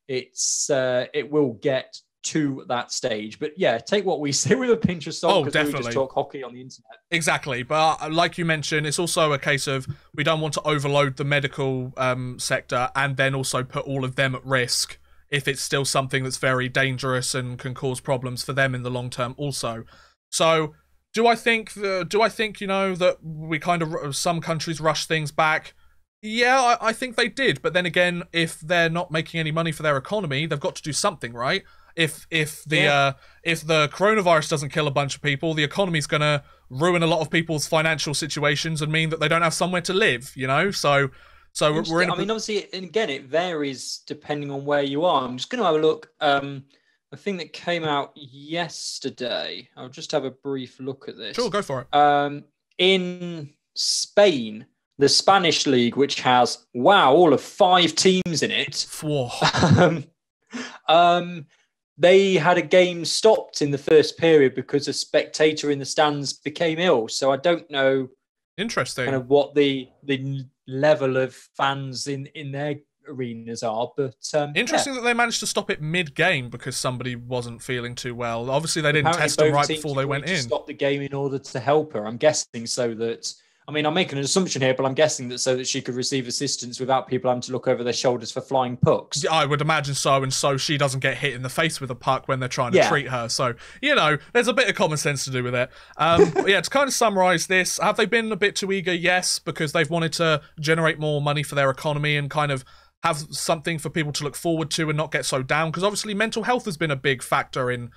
it will get to that stage. But yeah, take what we say with a pinch of salt, because we just talk hockey on the internet. Exactly, but like you mentioned, it's also a case of we don't want to overload the medical sector and then also put all of them at risk if it's still something that's very dangerous and can cause problems for them in the long term also. So do I think you know, that we kind of, some countries rush things back? Yeah, I think they did. But then again, if they're not making any money for their economy, they've got to do something, right? If the coronavirus doesn't kill a bunch of people, the economy's gonna ruin a lot of people's financial situations and mean that they don't have somewhere to live. So we're in. I mean, obviously, and again, it varies depending on where you are. I'm just going to have a look. The thing that came out yesterday. I'll just have a brief look at this. Sure, go for it. In Spain, the Spanish league, which has all of 5 teams in it. They had a game stopped in the first period because a spectator in the stands became ill. So I don't know. Interesting. Kind of what the level of fans in their arenas are, but interesting that they managed to stop it mid-game because somebody wasn't feeling too well. Obviously, they didn't test them right before they went in. Stop the game in order to help her. I'm guessing so that. I mean, I'm making an assumption here, but I'm guessing that so that she could receive assistance without people having to look over their shoulders for flying pucks. I would imagine so, and so she doesn't get hit in the face with a puck when they're trying to treat her. So, there's a bit of common sense to do with it. To kind of summarise this, have they been a bit too eager? Yes, because they've wanted to generate more money for their economy and kind of have something for people to look forward to and not get so down. Because obviously mental health has been a big factor in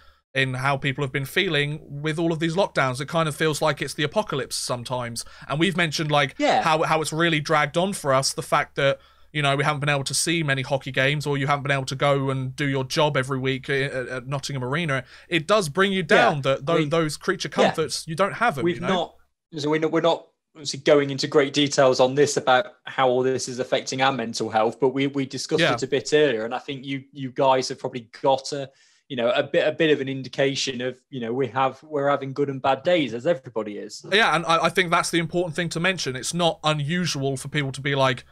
how people have been feeling with all of these lockdowns. It kind of feels like it's the apocalypse sometimes. And we've mentioned how it's really dragged on for us, the fact that, we haven't been able to see many hockey games, or you haven't been able to go and do your job every week at Nottingham Arena. It does bring you down, those creature comforts, you don't have them. We're not obviously going into great details on this about how all this is affecting our mental health, but we discussed it a bit earlier. And I think you guys have probably got a bit of an indication of, we're having good and bad days, as everybody is. Yeah, and I think that's the important thing to mention. It's not unusual for people to be like,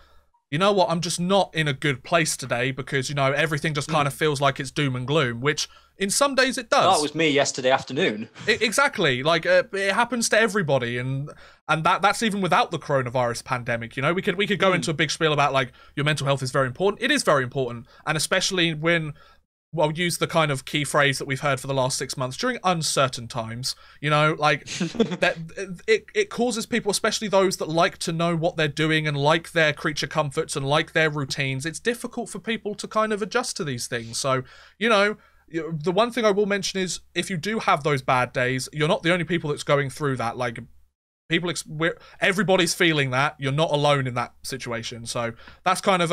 you know what, I'm just not in a good place today because, everything just kind of feels like it's doom and gloom, which in some days it does. That was me yesterday afternoon. Exactly. It happens to everybody. And that's even without the coronavirus pandemic. We could go into a big spiel about your mental health is very important. It is very important. And especially when, well, use the kind of key phrase that we've heard for the last 6 months, during uncertain times, that it causes people, especially those that like to know what they're doing and like their creature comforts and like their routines, it's difficult for people to kind of adjust to these things. So, the one thing I will mention is if you do have those bad days, you're not the only people that's going through that. Everybody's feeling that. You're not alone in that situation. So that's kind of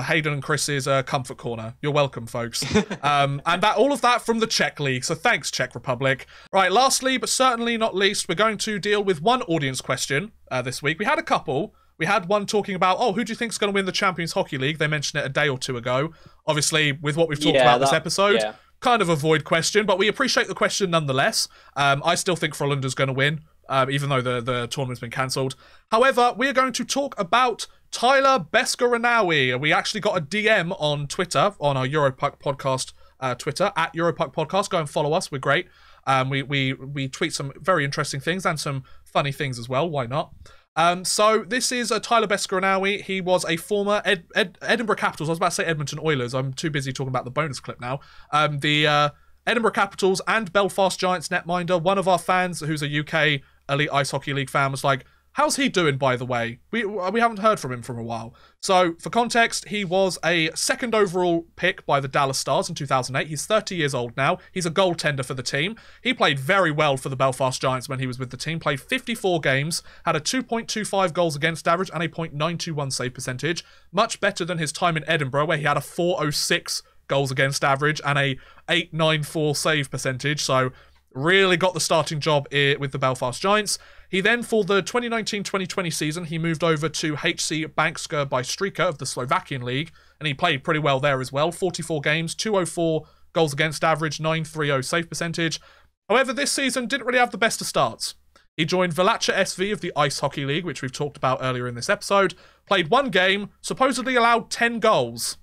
Hayden and Chris's comfort corner. You're welcome, folks. And all of that from the Czech League. So thanks, Czech Republic. Right, lastly, but certainly not least, we're going to deal with one audience question this week. We had a couple. We had one talking about, who do you think is going to win the Champions Hockey League? They mentioned it a day or two ago. Obviously, with what we've talked about this episode, kind of a void question, but we appreciate the question nonetheless. I still think Frölunda's going to win. Even though the tournament's been cancelled. However, we are going to talk about Tyler Beskoranawi. We actually got a DM on Twitter, on our Europuck podcast Twitter, at Europuck Podcast. Go and follow us. We're great. We tweet some very interesting things and some funny things as well. Why not? So this is Tyler Beskoranawi. He was a former Edinburgh Capitals. I was about to say Edmonton Oilers. I'm too busy talking about the bonus clip now. The Edinburgh Capitals and Belfast Giants netminder. One of our fans, who's a UK Elite Ice Hockey League fan, was like, how's he doing, by the way? We haven't heard from him for a while. So, for context, he was a second overall pick by the Dallas Stars in 2008. He's 30 years old now. He's a goaltender for the team. He played very well for the Belfast Giants when he was with the team. Played 54 games, had a 2.25 goals against average and a .921 save percentage. Much better than his time in Edinburgh, where he had a .406 goals against average and a .894 save percentage. So, really got the starting job with the Belfast Giants. He then, for the 2019-2020 season, he moved over to HC Bankska Bystrica of the Slovakian League, and he played pretty well there as well. 44 games, 204 goals against average, .930 save percentage. However, this season didn't really have the best of starts. He joined Valacha SV of the Ice Hockey League, which we've talked about earlier in this episode, played one game, supposedly allowed 10 goals.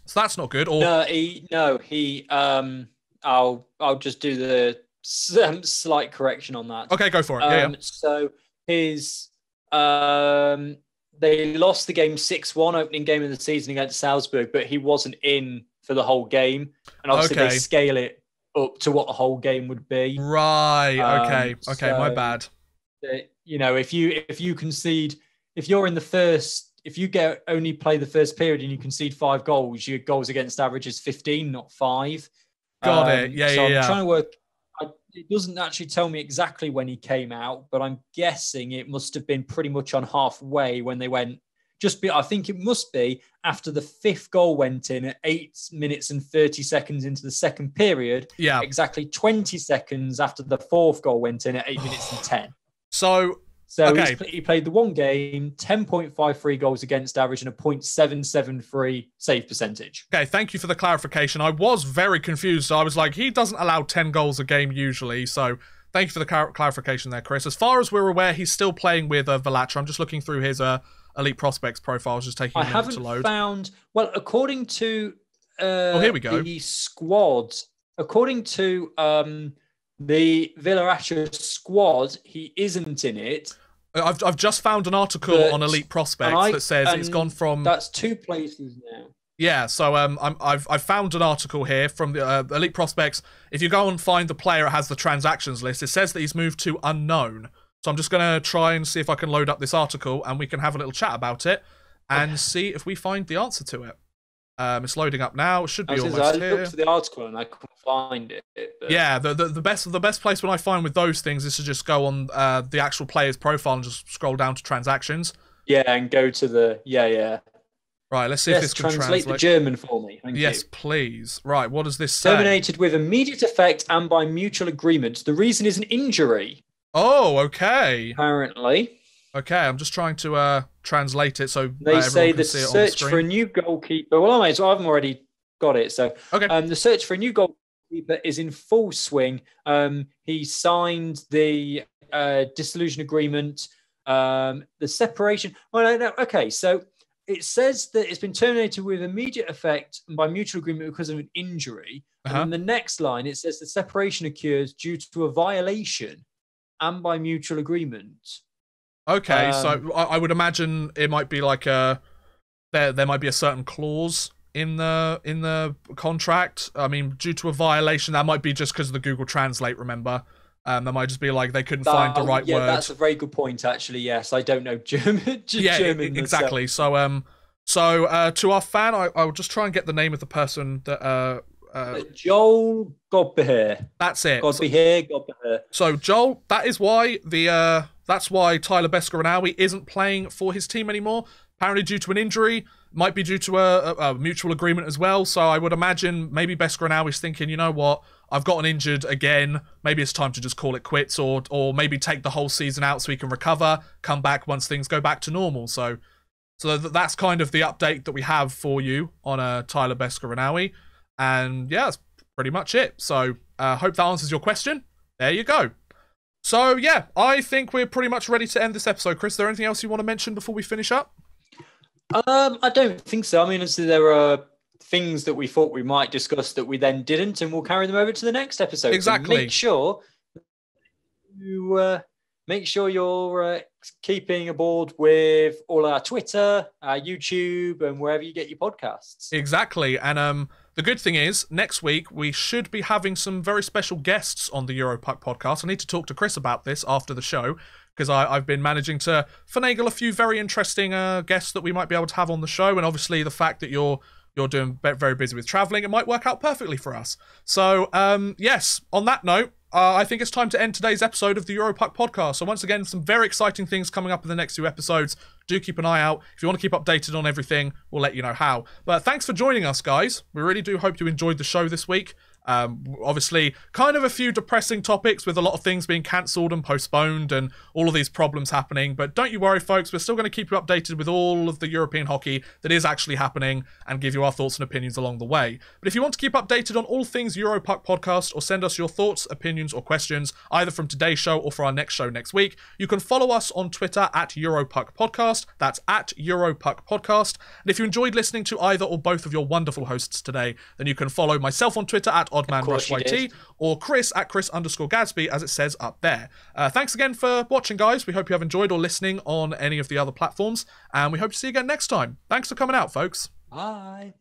So that's not good. I'll just do the slight correction on that. Okay, go for it. So his they lost the game 6-1 opening game of the season against Salzburg, but he wasn't in for the whole game, and obviously they scale it up to what the whole game would be. Right. Okay. My bad. If you concede, if you're in the first if you only play the first period and you concede 5 goals, your goals against average is 15, not 5. Got it. Yeah, so yeah. I'm trying to work. It doesn't actually tell me exactly when he came out, but I'm guessing it must have been pretty much on halfway when they went. I think it must be after the 5th goal went in at 8 minutes and 30 seconds into the second period. Yeah. Exactly 20 seconds after the 4th goal went in at 8 minutes and 10. So okay. He played the one game, 10.53 goals against average and a .773 save percentage. Okay, thank you for the clarification. I was very confused. I was like, he doesn't allow 10 goals a game usually, so thank you for the clarification there, Chris. As far as we're aware, he's still playing with Valacha. I'm just looking through his Elite Prospects profile, just taking a minute to load. According to here we go. The squad, according to the Villarreal squad, he isn't in it. I've just found an article on Elite Prospects that says it's gone from. That's 2 places now. Yeah, so I've found an article here from the Elite Prospects. If you go and find the player, it has the transactions list. It says that he's moved to unknown. So I'm just gonna try and see if I can load up this article and we can have a little chat about it and see if we find the answer to it. It's loading up now. It should be almost here. I looked for the article and I couldn't find it. But... Yeah, the best place when I find with those things is to just go on the actual player's profile and just scroll down to transactions. Yeah, and go to the Right, let's see if this can translate. The German for me. Thank you. Please. Right, what does this say? Terminated with immediate effect and by mutual agreement. The reason is an injury. Oh, okay. Apparently. Okay, I'm just trying to translate it so they say the see it search for a new goalkeeper. Well, I've already got it. So, okay. The search for a new goalkeeper is in full swing. He signed the dissolution agreement. The separation. Well, no, okay. So it says that it's been terminated with immediate effect and by mutual agreement because of an injury. And in the next line, it says the separation occurs due to a violation and by mutual agreement. Okay, so I would imagine it might be like there might be a certain clause in the contract. I mean, due to a violation, that might be just because of the Google Translate. Remember, that might just be like they couldn't find the right word. Yeah, that's a very good point. Actually, yes, I don't know German. German exactly. So to our fan, I'll just try and get the name of the person that. Joel Godbehere. That's it. Godbehere. So Joel, that's why Tyler Beskoranawi isn't playing for his team anymore. Apparently due to an injury, might be due to a mutual agreement as well. So I would imagine maybe Beskoranawi's thinking, you know what, I've gotten injured again. Maybe it's time to just call it quits, or maybe take the whole season out so he can recover, come back once things go back to normal. So that's kind of the update that we have for you on Tyler Beskoranawi. And yeah, that's pretty much it. So hope that answers your question. There you go. So yeah, I think we're pretty much ready to end this episode. Chris, is there anything else you want to mention before we finish up? I don't think so. I mean, obviously there are things that we thought we might discuss that we then didn't, and we'll carry them over to the next episode. Exactly. So make sure you're keeping aboard with all our Twitter, our YouTube, and wherever you get your podcasts. Exactly. And the good thing is, next week, we should be having some very special guests on the Europuck podcast. I need to talk to Chris about this after the show, because I've been managing to finagle a few very interesting guests that we might be able to have on the show. And obviously, the fact that you're doing very busy with traveling, it might work out perfectly for us. So, yes, on that note, I think it's time to end today's episode of the Europuck podcast. So once again, some very exciting things coming up in the next 2 episodes. Do keep an eye out. If you want to keep updated on everything, we'll let you know how. But thanks for joining us, guys. We really do hope you enjoyed the show this week. Obviously, kind of a few depressing topics with a lot of things being cancelled and postponed and all of these problems happening. But don't you worry, folks. We're still going to keep you updated with all of the European hockey that is actually happening and give you our thoughts and opinions along the way. But if you want to keep updated on all things Europuck podcast or send us your thoughts, opinions or questions, either from today's show or for our next show next week, you can follow us on Twitter at Europuck Podcast. That's at Europuck Podcast. And if you enjoyed listening to either or both of your wonderful hosts today, then you can follow myself on Twitter at Man Rush YT, or Chris at Chris_Gadsby, as it says up there. Thanks again for watching, guys. We hope you have enjoyed or listening on any of the other platforms, and we hope to see you again next time. Thanks for coming out, folks. Bye.